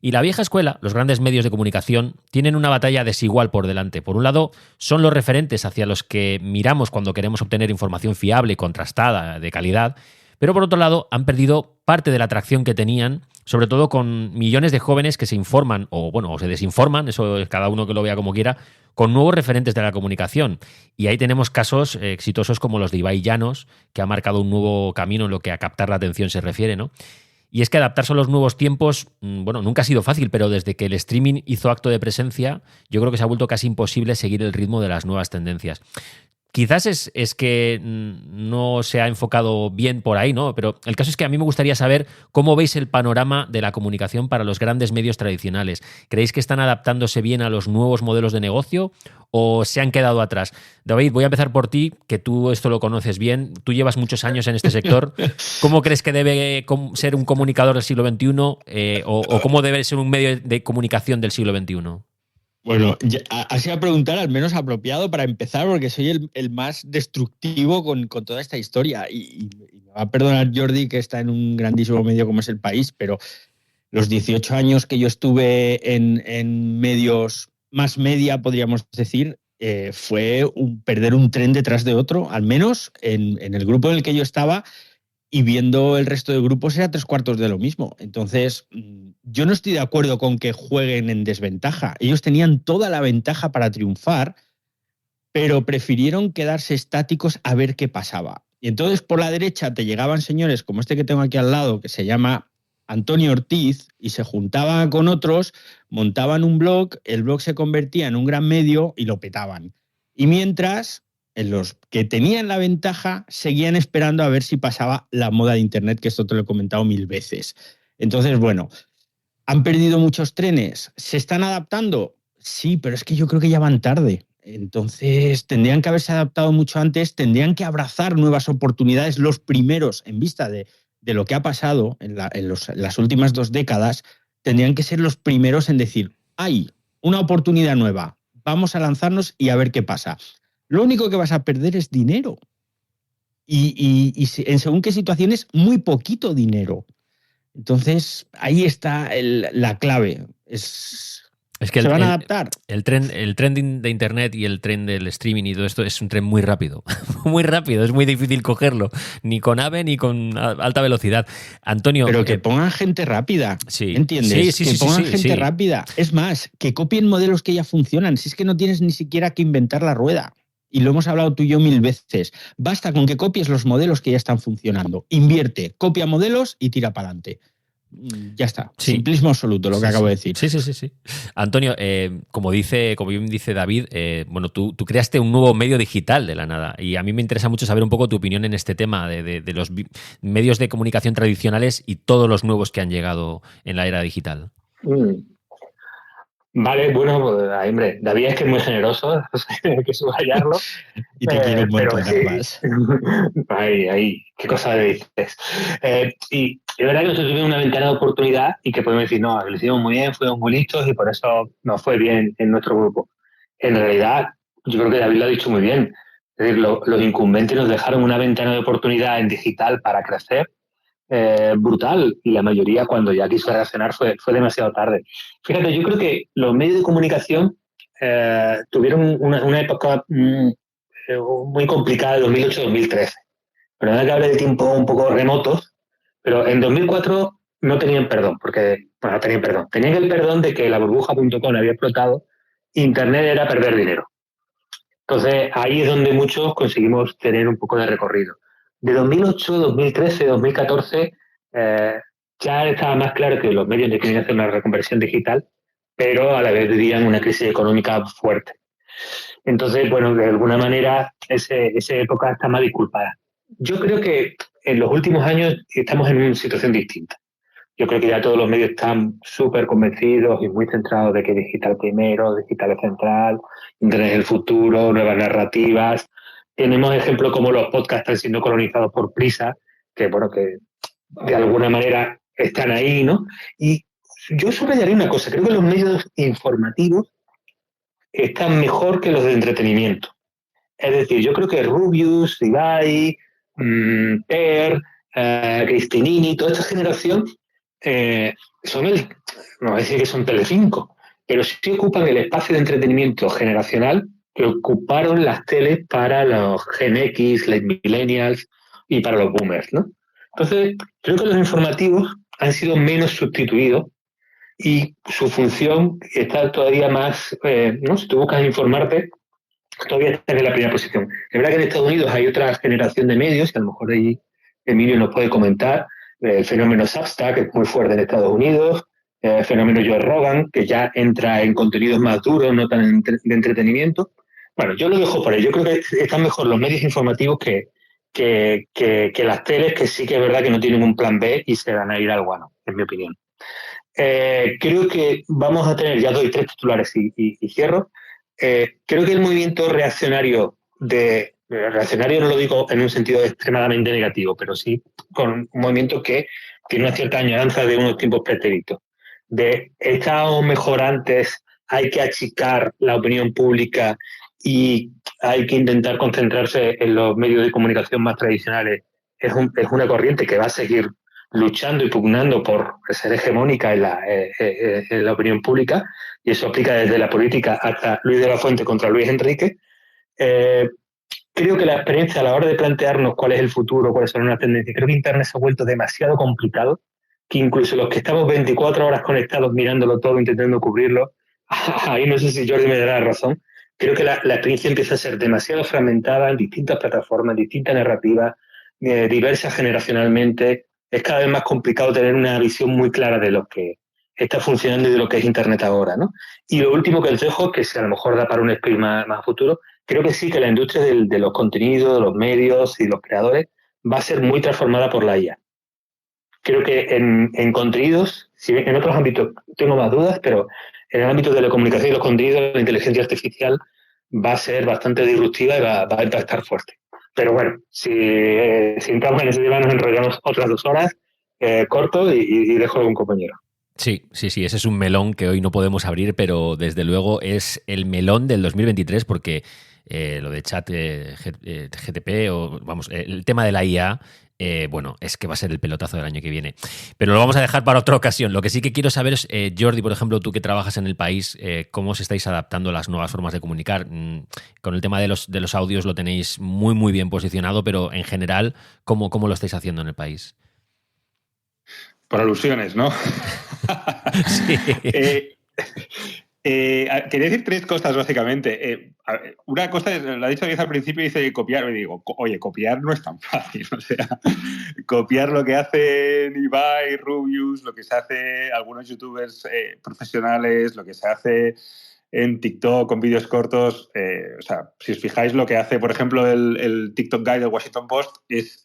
Y la vieja escuela, los grandes medios de comunicación, tienen una batalla desigual por delante. Por un lado, son los referentes hacia los que miramos cuando queremos obtener información fiable y contrastada, de calidad, pero por otro lado, han perdido parte de la atracción que tenían, sobre todo con millones de jóvenes que se informan o se desinforman, eso es cada uno que lo vea como quiera, con nuevos referentes de la comunicación. Y ahí tenemos casos exitosos como los de Ibai Llanos, que ha marcado un nuevo camino en lo que a captar la atención se refiere, ¿no? Y es que adaptarse a los nuevos tiempos, nunca ha sido fácil, pero desde que el streaming hizo acto de presencia, yo creo que se ha vuelto casi imposible seguir el ritmo de las nuevas tendencias. Quizás es que no se ha enfocado bien por ahí, ¿no? Pero el caso es que a mí me gustaría saber cómo veis el panorama de la comunicación para los grandes medios tradicionales. ¿Creéis que están adaptándose bien a los nuevos modelos de negocio o se han quedado atrás? David, voy a empezar por ti, que tú esto lo conoces bien. Tú llevas muchos años en este sector. ¿Cómo crees que debe ser un comunicador del siglo XXI o cómo debe ser un medio de comunicación del siglo XXI? Bueno, has ido a preguntar al menos apropiado para empezar, porque soy el más destructivo con toda esta historia. Y me va a perdonar Jordi, que está en un grandísimo medio como es El País, pero los 18 años que yo estuve en medios más media, podríamos decir, fue perder un tren detrás de otro, al menos en el grupo en el que yo estaba, y viendo el resto de grupos era 3/4 de lo mismo. Entonces, yo no estoy de acuerdo con que jueguen en desventaja. Ellos tenían toda la ventaja para triunfar, pero prefirieron quedarse estáticos a ver qué pasaba. Y entonces por la derecha te llegaban señores como este que tengo aquí al lado, que se llama Antonio Ortiz, y se juntaban con otros, montaban un blog, el blog se convertía en un gran medio y lo petaban. Y mientras, en los que tenían la ventaja, seguían esperando a ver si pasaba la moda de Internet, que esto te lo he comentado 1000 veces. Entonces, bueno, ¿han perdido muchos trenes? ¿Se están adaptando? Sí, pero es que yo creo que ya van tarde. Entonces, tendrían que haberse adaptado mucho antes, tendrían que abrazar nuevas oportunidades los primeros en vista de lo que ha pasado en las últimas 2 décadas, tendrían que ser los primeros en decir, hay una oportunidad nueva, vamos a lanzarnos y a ver qué pasa. Lo único que vas a perder es dinero. y en según qué situaciones, muy poquito dinero. Entonces, ahí está la clave. Es que ¿Se van a adaptar? El tren de Internet y el tren del streaming y todo esto es un tren muy rápido. Muy rápido, es muy difícil cogerlo. Ni con AVE ni con alta velocidad. Antonio... Pero que pongan gente rápida, sí. ¿entiendes? Sí, que pongan gente sí. rápida. Es más, que copien modelos que ya funcionan. Si es que no tienes ni siquiera que inventar la rueda. Y lo hemos hablado tú y yo 1000 veces. Basta con que copies los modelos que ya están funcionando. Invierte, copia modelos y tira para adelante. Ya está. Sí. Simplismo absoluto, lo que acabo de decir. Sí. Antonio, como bien dice David, bueno, tú creaste un nuevo medio digital de la nada. Y a mí me interesa mucho saber un poco tu opinión en este tema de los medios de comunicación tradicionales y todos los nuevos que han llegado en la era digital. Vale, bueno, pues, hombre, David es que es muy generoso, hay que subrayarlo. Y te quiero un montón, pero además. Ay, qué cosa le dices. Y es verdad que nosotros tuvimos una ventana de oportunidad y que podemos decir, no, lo hicimos muy bien, fuimos muy listos y por eso nos fue bien en nuestro grupo. En realidad, yo creo que David lo ha dicho muy bien. Es decir, los incumbentes nos dejaron una ventana de oportunidad en digital para crecer brutal, y la mayoría cuando ya quiso reaccionar fue demasiado tarde. Fíjate, yo creo que los medios de comunicación tuvieron una época muy complicada de 2008-2013. Perdona que hable de tiempos un poco remotos, pero en 2004 no tenían perdón, tenían el perdón de que la burbuja.com había explotado, Internet era perder dinero. Entonces ahí es donde muchos conseguimos tener un poco de recorrido. De 2008, 2013, 2014 ya estaba más claro que los medios querían hacer una reconversión digital, pero a la vez vivían una crisis económica fuerte. Entonces, bueno, de alguna manera esa época está más disculpada. Yo creo que en los últimos años estamos en una situación distinta. Yo creo que ya todos los medios están súper convencidos y muy centrados de que digital primero, digital es central, Internet es el futuro, nuevas narrativas. Tenemos ejemplos como los podcasts están siendo colonizados por Prisa, que bueno, que de alguna manera están ahí, ¿no? Y yo subrayaría una cosa, creo que los medios informativos están mejor que los de entretenimiento. Es decir, yo creo que Rubius, Ibai, Per, Cristinini, toda esta generación no voy a decir que son Telecinco, pero sí ocupan el espacio de entretenimiento generacional que ocuparon las teles para los Gen X, los Millennials y para los Boomers, ¿no? Entonces, creo que los informativos han sido menos sustituidos y su función está todavía más, ¿no? Si tú buscas informarte, todavía está en la primera posición. Es verdad que en Estados Unidos hay otra generación de medios, que a lo mejor ahí Emilio nos puede comentar, el fenómeno Substack, que es muy fuerte en Estados Unidos, el fenómeno Joe Rogan, que ya entra en contenidos más duros, no tan de entretenimiento. Bueno, yo lo dejo por ahí. Yo creo que están mejor los medios informativos que las teles, que sí que es verdad que no tienen un plan B y se van a ir al guano, en mi opinión. Creo que vamos a tener, ya doy 3 titulares y cierro. Creo que el movimiento reaccionario reaccionario no lo digo en un sentido extremadamente negativo, pero sí con un movimiento que tiene una cierta añoranza de unos tiempos pretéritos. De estábamos mejor antes, hay que achicar la opinión pública y hay que intentar concentrarse en los medios de comunicación más tradicionales. Es una corriente que va a seguir luchando y pugnando por ser hegemónica en la opinión pública, y eso aplica desde la política hasta Luis de la Fuente contra Luis Enrique. Creo que la experiencia a la hora de plantearnos cuál es el futuro, cuáles son las tendencias, creo que Internet se ha vuelto demasiado complicado, que incluso los que estamos 24 horas conectados mirándolo todo, intentando cubrirlo, ahí no sé si Jordi me dará razón, creo que la experiencia empieza a ser demasiado fragmentada en distintas plataformas, en distintas narrativas, diversas generacionalmente. Es cada vez más complicado tener una visión muy clara de lo que está funcionando y de lo que es Internet ahora, ¿no? Y lo último que os dejo, que a lo mejor da para un speech más futuro, creo que sí que la industria de los contenidos, de los medios y los creadores va a ser muy transformada por la IA. Creo que en contenidos, si bien en otros ámbitos tengo más dudas, pero en el ámbito de la comunicación y los contenidos, la inteligencia artificial va a ser bastante disruptiva y va a impactar fuerte. Pero bueno, si entramos en ese tema nos enrollamos otras 2 horas, corto y dejo a un compañero. Sí, ese es un melón que hoy no podemos abrir, pero desde luego es el melón del 2023 porque lo de chat GTP o, vamos, el tema de la IA, bueno, es que va a ser el pelotazo del año que viene. Pero lo vamos a dejar para otra ocasión. Lo que sí que quiero saber es, Jordi, por ejemplo, tú que trabajas en el país, ¿cómo os estáis adaptando a las nuevas formas de comunicar? Con el tema de los audios lo tenéis muy, muy bien posicionado, pero en general, ¿cómo lo estáis haciendo en el país? Por alusiones, ¿no? Sí. Quería decir 3 cosas, básicamente. Una cosa, lo ha dicho Diez al principio, dice copiar. Me digo, oye, copiar no es tan fácil. O sea, copiar lo que hacen Ibai, Rubius, lo que se hace algunos youtubers profesionales, lo que se hace en TikTok con vídeos cortos. O sea, si os fijáis lo que hace, por ejemplo, el TikTok Guy del Washington Post,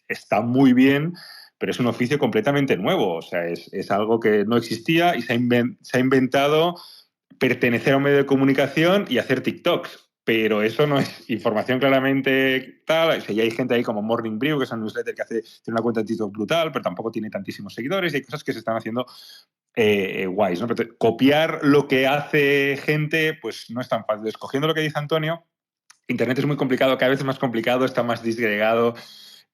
está muy bien, pero es un oficio completamente nuevo. O sea, es algo que no existía y se ha inventado pertenecer a un medio de comunicación y hacer TikToks. Pero eso no es información claramente tal. O sea, y hay gente ahí como Morning Brew, que es un newsletter que tiene una cuenta de TikTok brutal, pero tampoco tiene tantísimos seguidores y hay cosas que se están haciendo guays, ¿no? Pero copiar lo que hace gente, pues no es tan fácil. Escogiendo lo que dice Antonio, Internet es muy complicado, cada vez es más complicado, está más disgregado.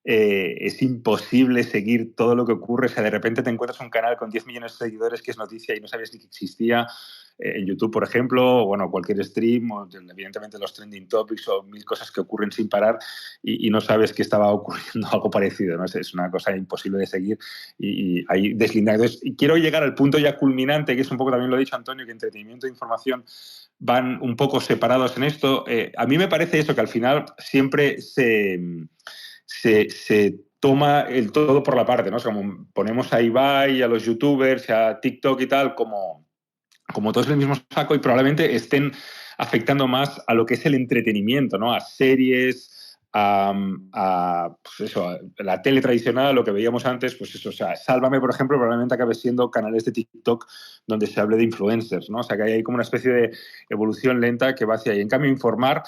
Es imposible seguir todo lo que ocurre. O sea, de repente te encuentras un canal con 10 millones de seguidores que es noticia y no sabías ni que existía. En YouTube, por ejemplo, o bueno, cualquier stream, o evidentemente los trending topics o 1000 cosas que ocurren sin parar y no sabes que estaba ocurriendo algo parecido, ¿no? Es una cosa imposible de seguir y hay deslindado. Y quiero llegar al punto ya culminante, que es un poco, también lo ha dicho Antonio, que entretenimiento e información van un poco separados en esto. A mí me parece eso, que al final siempre se toma el todo por la parte, ¿no? O sea, como ponemos a Ibai, a los youtubers, a TikTok y tal, como todos en el mismo saco y probablemente estén afectando más a lo que es el entretenimiento, ¿no? A series, pues eso, a la tele tradicional, lo que veíamos antes, pues eso, o sea, Sálvame, por ejemplo, probablemente acabe siendo canales de TikTok donde se hable de influencers, ¿no? O sea, que hay como una especie de evolución lenta que va hacia ahí. En cambio, informar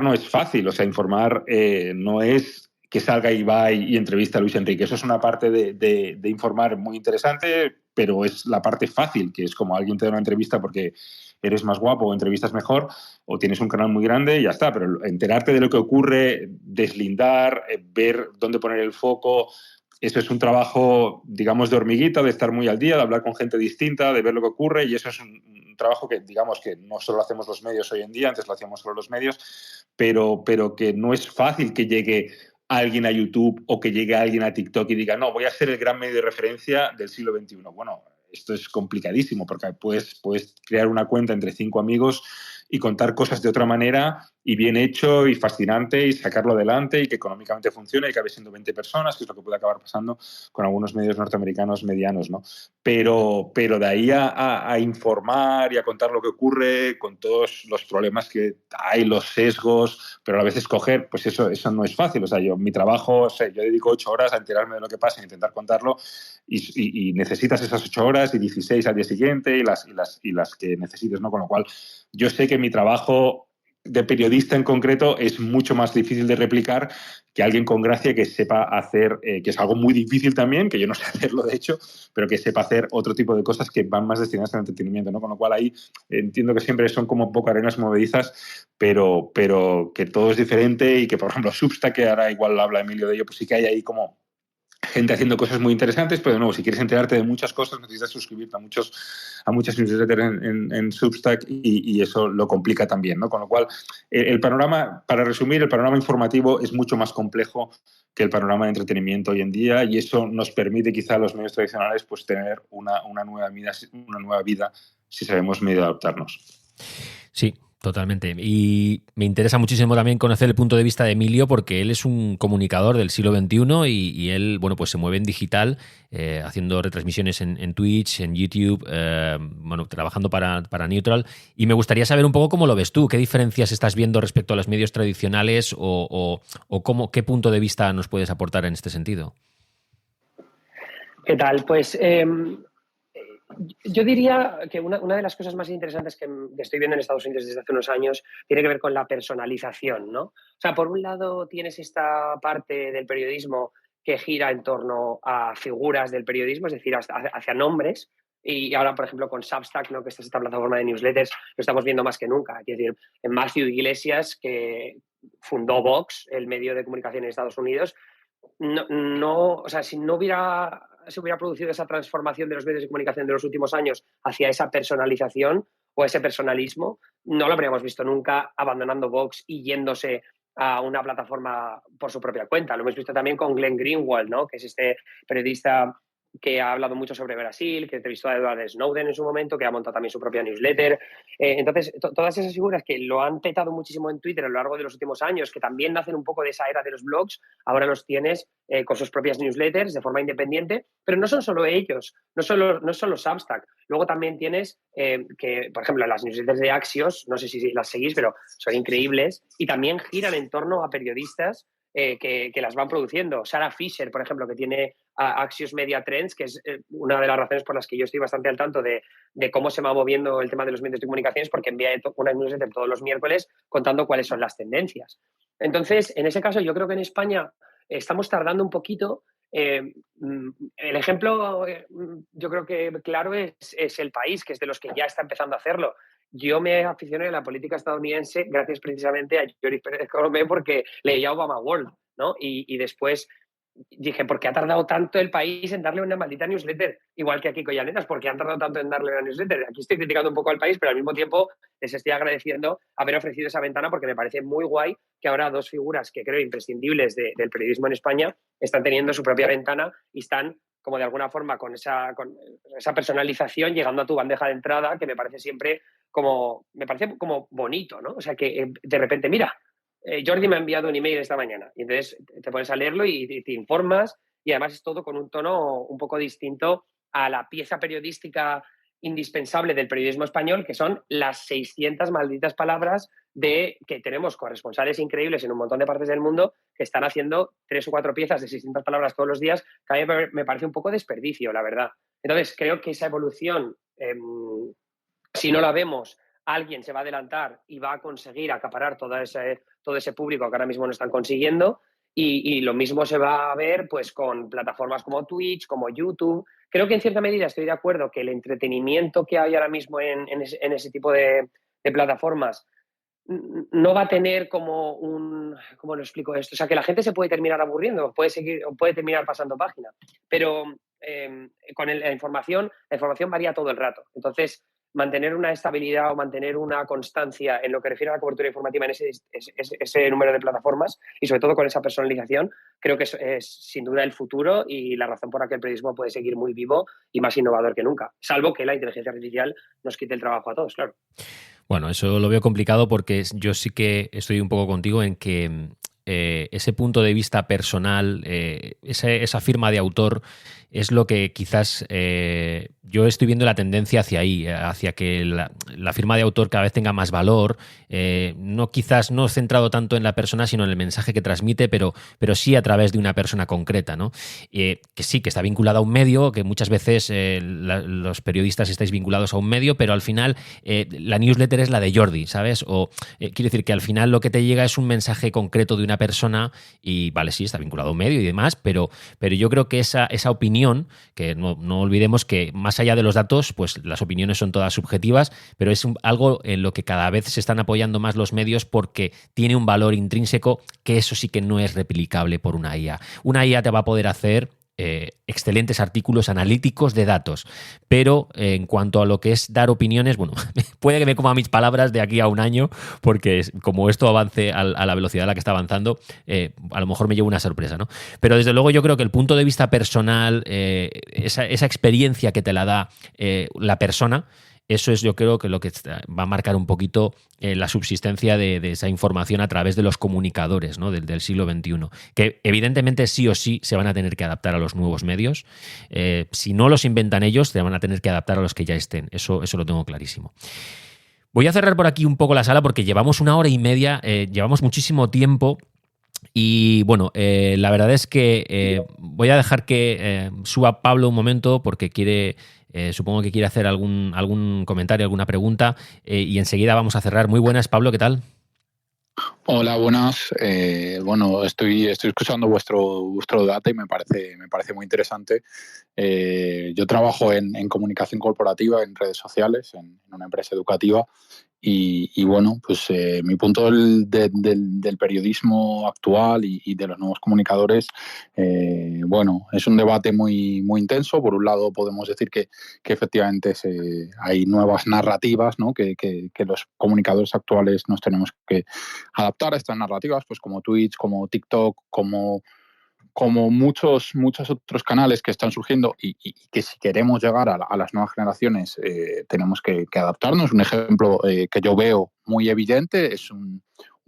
no es fácil, o sea, informar no es que salga Ibai y entrevista a Luis Enrique. Eso es una parte de informar muy interesante, pero es la parte fácil, que es como alguien te da una entrevista porque eres más guapo o entrevistas mejor o tienes un canal muy grande y ya está. Pero enterarte de lo que ocurre, deslindar, ver dónde poner el foco, eso es un trabajo, digamos, de hormiguita, de estar muy al día, de hablar con gente distinta, de ver lo que ocurre y eso es un trabajo que, digamos, que no solo lo hacemos los medios hoy en día, antes lo hacíamos solo los medios, pero que no es fácil que llegue alguien a YouTube o que llegue alguien a TikTok y diga, no, voy a ser el gran medio de referencia del siglo XXI. Bueno, esto es complicadísimo porque puedes crear una cuenta entre 5 amigos y contar cosas de otra manera y bien hecho y fascinante y sacarlo adelante y que económicamente funcione y acabe siendo 20 personas, que es lo que puede acabar pasando con algunos medios norteamericanos medianos, ¿no? Pero de ahí a informar y a contar lo que ocurre con todos los problemas que hay, los sesgos, pero a veces escoger, pues eso no es fácil. O sea, mi trabajo, yo dedico 8 horas a enterarme de lo que pasa e intentar contarlo y necesitas esas 8 horas y 16 al día siguiente y las que necesites, ¿no? Con lo cual, yo sé que mi trabajo de periodista en concreto es mucho más difícil de replicar que alguien con gracia que sepa hacer, que es algo muy difícil también, que yo no sé hacerlo de hecho, pero que sepa hacer otro tipo de cosas que van más destinadas al entretenimiento, ¿no? Con lo cual ahí entiendo que siempre son como poco arenas movedizas, pero que todo es diferente y que, por ejemplo, Substack, que ahora igual habla Emilio de ello, pues sí que hay ahí como gente haciendo cosas muy interesantes, pero de nuevo, si quieres enterarte de muchas cosas, necesitas suscribirte a muchas newsletters en Substack y eso lo complica también, ¿no? Con lo cual, el panorama, para resumir, el panorama informativo es mucho más complejo que el panorama de entretenimiento hoy en día y eso nos permite quizá a los medios tradicionales pues tener una nueva vida si sabemos medio adaptarnos. Sí, totalmente. Y me interesa muchísimo también conocer el punto de vista de Emilio porque él es un comunicador del siglo XXI y él, bueno, pues se mueve en digital, haciendo retransmisiones en Twitch, en YouTube, bueno, trabajando para Neutral. Y me gustaría saber un poco cómo lo ves tú, qué diferencias estás viendo respecto a los medios tradicionales o qué punto de vista nos puedes aportar en este sentido. ¿Qué tal? Pues yo diría que una de las cosas más interesantes que estoy viendo en Estados Unidos desde hace unos años tiene que ver con la personalización, ¿no? O sea, por un lado tienes esta parte del periodismo que gira en torno a figuras del periodismo, es decir, hacia nombres, Y ahora, por ejemplo, con Substack, ¿no? Que es esta plataforma de newsletters, lo estamos viendo más que nunca. Es decir, en Matthew Iglesias, que fundó Vox, el medio de comunicación en Estados Unidos, o sea, si no se hubiera producido esa transformación de los medios de comunicación de los últimos años hacia esa personalización o ese personalismo, no lo habríamos visto nunca abandonando Vox y yéndose a una plataforma por su propia cuenta. Lo hemos visto también con Glenn Greenwald, ¿no? Que es este periodista que ha hablado mucho sobre Brasil, que entrevistó a Edward Snowden en su momento, que ha montado también su propia newsletter. Entonces, todas esas figuras que lo han petado muchísimo en Twitter a lo largo de los últimos años, que también nacen un poco de esa era de los blogs, ahora los tienes con sus propias newsletters de forma independiente, pero no son solo ellos, no solo Substack. Luego también tienes que, por ejemplo, las newsletters de Axios, no sé si las seguís, pero son increíbles y también giran en torno a periodistas que las van produciendo. Sarah Fisher, por ejemplo, que tiene Axios Media Trends, que es una de las razones por las que yo estoy bastante al tanto de cómo se va moviendo el tema de los medios de comunicaciones, porque envía una newsletter todos los miércoles contando cuáles son las tendencias. Entonces, en ese caso, yo creo que en España estamos tardando un poquito. El ejemplo, yo creo que claro, es El País, que es de los que ya está empezando a hacerlo. Yo me aficioné a la política estadounidense gracias precisamente a Joris Pérez Colomé porque leía Obama World, ¿no? Y después dije, ¿por qué ha tardado tanto El País en darle una maldita newsletter? Igual que a Kiko Llaneras, ¿por qué han tardado tanto en darle una newsletter? Aquí estoy criticando un poco al País, pero al mismo tiempo les estoy agradeciendo haber ofrecido esa ventana porque me parece muy guay que ahora dos figuras que creo imprescindibles del periodismo en España están teniendo su propia ventana y están como de alguna forma con esa personalización llegando a tu bandeja de entrada, que me parece siempre como bonito, ¿no? O sea, que de repente, mira, Jordi me ha enviado un email esta mañana y entonces te pones a leerlo y te informas y además es todo con un tono un poco distinto a la pieza periodística indispensable del periodismo español, que son las 600 malditas palabras que tenemos corresponsales increíbles en un montón de partes del mundo que están haciendo 3 o 4 piezas de 600 palabras todos los días, que a mí me parece un poco desperdicio, la verdad. Entonces, creo que esa evolución, si no la vemos, alguien se va a adelantar y va a conseguir acaparar todo ese público que ahora mismo no están consiguiendo. Y lo mismo se va a ver pues con plataformas como Twitch, como YouTube. Creo que en cierta medida estoy de acuerdo que el entretenimiento que hay ahora mismo en ese tipo de plataformas no va a tener como ¿cómo lo explico esto? O sea, que la gente se puede terminar aburriendo, puede terminar pasando página. Pero con la información varía todo el rato. Entonces, mantener una estabilidad o mantener una constancia en lo que refiere a la cobertura informativa en ese número de plataformas y sobre todo con esa personalización, creo que es sin duda el futuro y la razón por la que el periodismo puede seguir muy vivo y más innovador que nunca, salvo que la inteligencia artificial nos quite el trabajo a todos, claro. Bueno, eso lo veo complicado porque yo sí que estoy un poco contigo en que ese punto de vista personal, esa firma de autor es lo que quizás yo estoy viendo la tendencia hacia ahí, hacia que la firma de autor cada vez tenga más valor, quizás no centrado tanto en la persona, sino en el mensaje que transmite, pero sí a través de una persona concreta, ¿no? Que sí, que está vinculada a un medio, que muchas veces los periodistas estáis vinculados a un medio, pero al final la newsletter es la de Jordi, ¿sabes? O quiero decir que al final lo que te llega es un mensaje concreto de una persona y vale, sí, está vinculado a un medio y demás, pero yo creo que esa opinión, que no olvidemos que más allá de los datos, pues las opiniones son todas subjetivas, pero es algo en lo que cada vez se están apoyando más los medios porque tiene un valor intrínseco que eso sí que no es replicable por una IA. Una IA te va a poder hacer excelentes artículos analíticos de datos, pero en cuanto a lo que es dar opiniones, bueno, puede que me coma mis palabras de aquí a un año, porque como esto avance a la velocidad a la que está avanzando, a lo mejor me llevo una sorpresa, ¿no? Pero desde luego yo creo que el punto de vista personal, esa experiencia que te la da la persona, eso es, yo creo, que lo que va a marcar un poquito la subsistencia de esa información a través de los comunicadores, ¿no? del siglo XXI, que evidentemente sí o sí se van a tener que adaptar a los nuevos medios. Si no los inventan ellos, se van a tener que adaptar a los que ya estén. Eso lo tengo clarísimo. Voy a cerrar por aquí un poco la sala porque llevamos 1 hora y media, llevamos muchísimo tiempo. Y bueno, la verdad es que voy a dejar que suba Pablo un momento porque supongo que quiere hacer algún comentario, alguna pregunta y enseguida vamos a cerrar. Muy buenas, Pablo, ¿qué tal? Hola, buenas. Bueno, estoy escuchando vuestro debate y me parece muy interesante. Yo trabajo en comunicación corporativa, en redes sociales, en una empresa educativa. Y bueno, pues mi punto del periodismo actual y de los nuevos comunicadores, bueno, es un debate muy intenso. Por un lado, podemos decir que efectivamente hay nuevas narrativas, ¿no? que los comunicadores actuales nos tenemos que adaptar a estas narrativas, pues como Twitch, como TikTok, como muchos otros canales que están surgiendo y que si queremos llegar a las nuevas generaciones tenemos que adaptarnos. Un ejemplo que yo veo muy evidente es un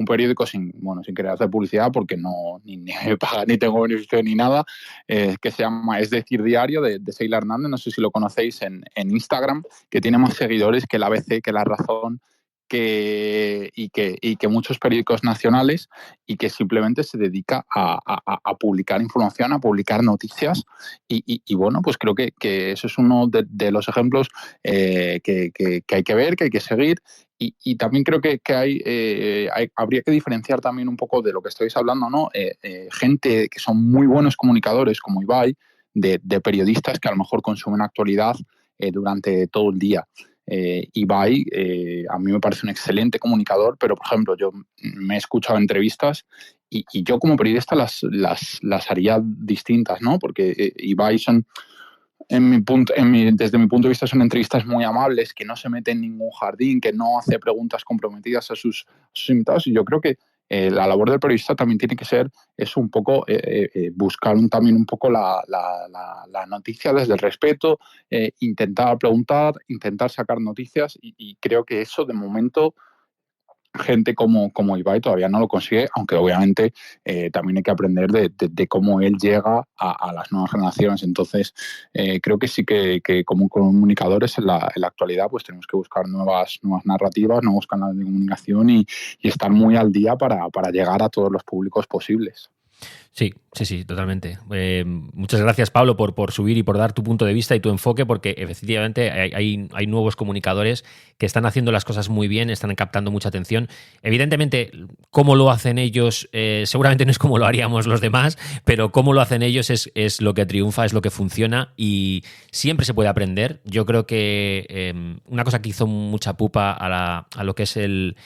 periódico sin querer hacer publicidad porque ni me paga ni tengo beneficio ni nada, que se llama Es Decir Diario de Sheila Hernández, no sé si lo conocéis en Instagram, que tiene más seguidores que el ABC, que La Razón, y que muchos periódicos nacionales, y que simplemente se dedica a publicar información, a publicar noticias y bueno, pues creo que eso es uno de los ejemplos que hay que ver, que hay que seguir. Y también creo que habría que diferenciar también un poco de lo que estáis hablando, ¿no? Gente que son muy buenos comunicadores como Ibai, de periodistas que a lo mejor consumen actualidad durante todo el día. Ibai a mí me parece un excelente comunicador, pero por ejemplo yo me he escuchado entrevistas y yo como periodista las haría distintas, ¿no? Porque Ibai son, desde mi punto de vista, son entrevistas muy amables, que no se meten en ningún jardín, que no hace preguntas comprometidas a sus invitados, y yo creo que la labor del periodista también tiene que ser eso, un poco buscar también un poco la noticia desde el respeto, intentar preguntar, intentar sacar noticias, y creo que eso de momento gente como Ibai todavía no lo consigue, aunque obviamente también hay que aprender de cómo él llega a las nuevas generaciones. Entonces creo que sí que como comunicadores en la actualidad pues tenemos que buscar nuevas narrativas, nuevos canales de comunicación y estar muy al día para llegar a todos los públicos posibles. Sí, totalmente. Muchas gracias, Pablo, por subir y por dar tu punto de vista y tu enfoque, porque efectivamente hay nuevos comunicadores que están haciendo las cosas muy bien, están captando mucha atención. Evidentemente, cómo lo hacen ellos, seguramente no es como lo haríamos los demás, pero cómo lo hacen ellos es lo que triunfa, es lo que funciona y siempre se puede aprender. Yo creo que una cosa que hizo mucha pupa a lo que es el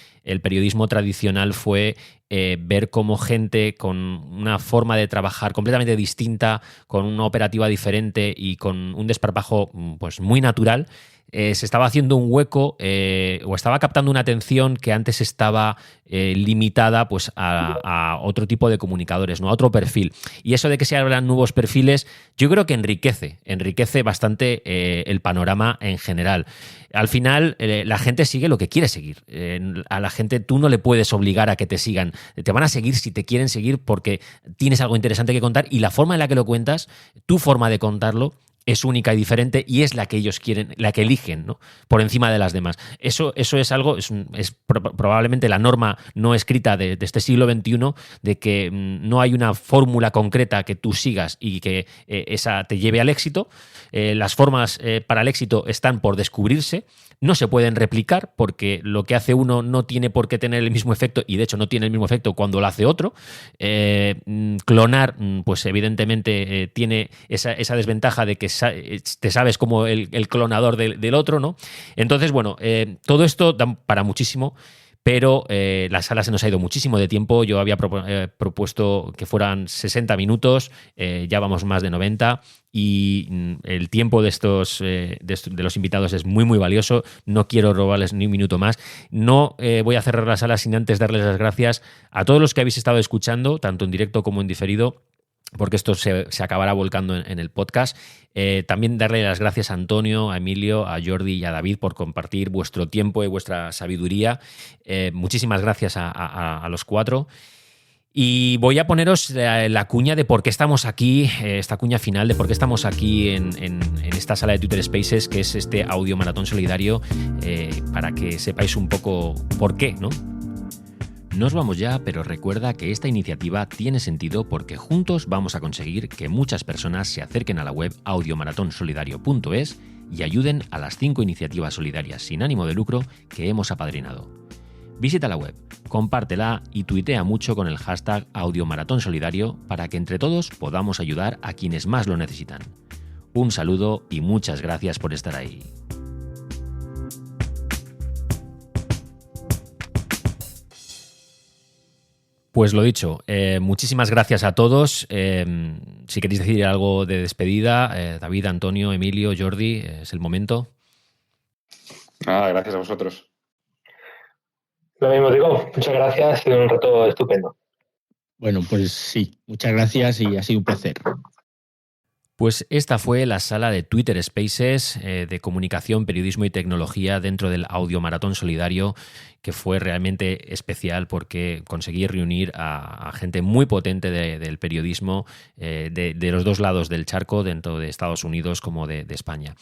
periodismo tradicional fue ver cómo gente con una forma de trabajar completamente distinta, con una operativa diferente y con un desparpajo pues muy natural, se estaba haciendo un hueco o estaba captando una atención que antes estaba limitada pues a otro tipo de comunicadores, ¿no? A otro perfil. Y eso de que se abran nuevos perfiles, yo creo que enriquece bastante el panorama en general. Al final, la gente sigue lo que quiere seguir. A la gente tú no le puedes obligar a que te sigan. Te van a seguir si te quieren seguir porque tienes algo interesante que contar y la forma en la que lo cuentas, tu forma de contarlo, es única y diferente y es la que ellos quieren, la que eligen, ¿no? Por encima de las demás. Eso es algo, es probablemente la norma no escrita de este siglo XXI, de que no hay una fórmula concreta que tú sigas y que esa te lleve al éxito. Las formas para el éxito están por descubrirse. No se pueden replicar porque lo que hace uno no tiene por qué tener el mismo efecto y de hecho no tiene el mismo efecto cuando lo hace otro. Clonar, pues evidentemente tiene esa desventaja de que te sabes como el clonador del otro, ¿no? Entonces, bueno, todo esto da para muchísimo. Pero la sala se nos ha ido muchísimo de tiempo. Yo había propuesto que fueran 60 minutos, ya vamos más de 90 y el tiempo de los invitados es muy, muy valioso. No quiero robarles ni un minuto más. No voy a cerrar la sala sin antes darles las gracias a todos los que habéis estado escuchando, tanto en directo como en diferido, porque esto se acabará volcando en el podcast. También darle las gracias a Antonio, a Emilio, a Jordi y a David por compartir vuestro tiempo y vuestra sabiduría. Muchísimas gracias a los cuatro. Y voy a poneros la cuña de por qué estamos aquí, esta cuña final de por qué estamos aquí en esta sala de Twitter Spaces, que es este audio maratón solidario, para que sepáis un poco por qué, ¿no? Nos vamos ya, pero recuerda que esta iniciativa tiene sentido porque juntos vamos a conseguir que muchas personas se acerquen a la web audiomaratonsolidario.es y ayuden a las 5 iniciativas solidarias sin ánimo de lucro que hemos apadrinado. Visita la web, compártela y tuitea mucho con el hashtag #AudioMaratónSolidario para que entre todos podamos ayudar a quienes más lo necesitan. Un saludo y muchas gracias por estar ahí. Pues lo dicho, muchísimas gracias a todos. Si queréis decir algo de despedida, David, Antonio, Emilio, Jordi, es el momento. Nada, gracias a vosotros. Lo mismo digo, muchas gracias, ha sido un rato estupendo. Bueno, pues sí, muchas gracias y ha sido un placer. Pues esta fue la sala de Twitter Spaces de comunicación, periodismo y tecnología dentro del Audiomaratón Solidario, que fue realmente especial porque conseguí reunir a gente muy potente del periodismo de los dos lados del charco, dentro de Estados Unidos como de España.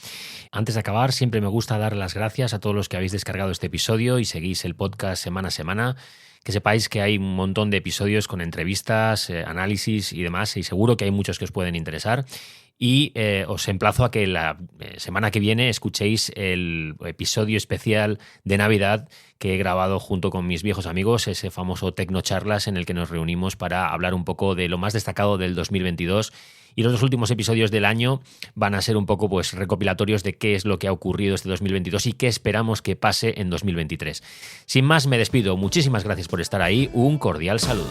Antes de acabar, siempre me gusta dar las gracias a todos los que habéis descargado este episodio y seguís el podcast semana a semana. Que sepáis que hay un montón de episodios con entrevistas, análisis y demás, y seguro que hay muchos que os pueden interesar. Y os emplazo a que la semana que viene escuchéis el episodio especial de Navidad que he grabado junto con mis viejos amigos, ese famoso Tecnocharlas en el que nos reunimos para hablar un poco de lo más destacado del 2022. Y los dos últimos episodios del año van a ser un poco pues recopilatorios de qué es lo que ha ocurrido este 2022 y qué esperamos que pase en 2023. Sin más, me despido. Muchísimas gracias por estar ahí. Un cordial saludo.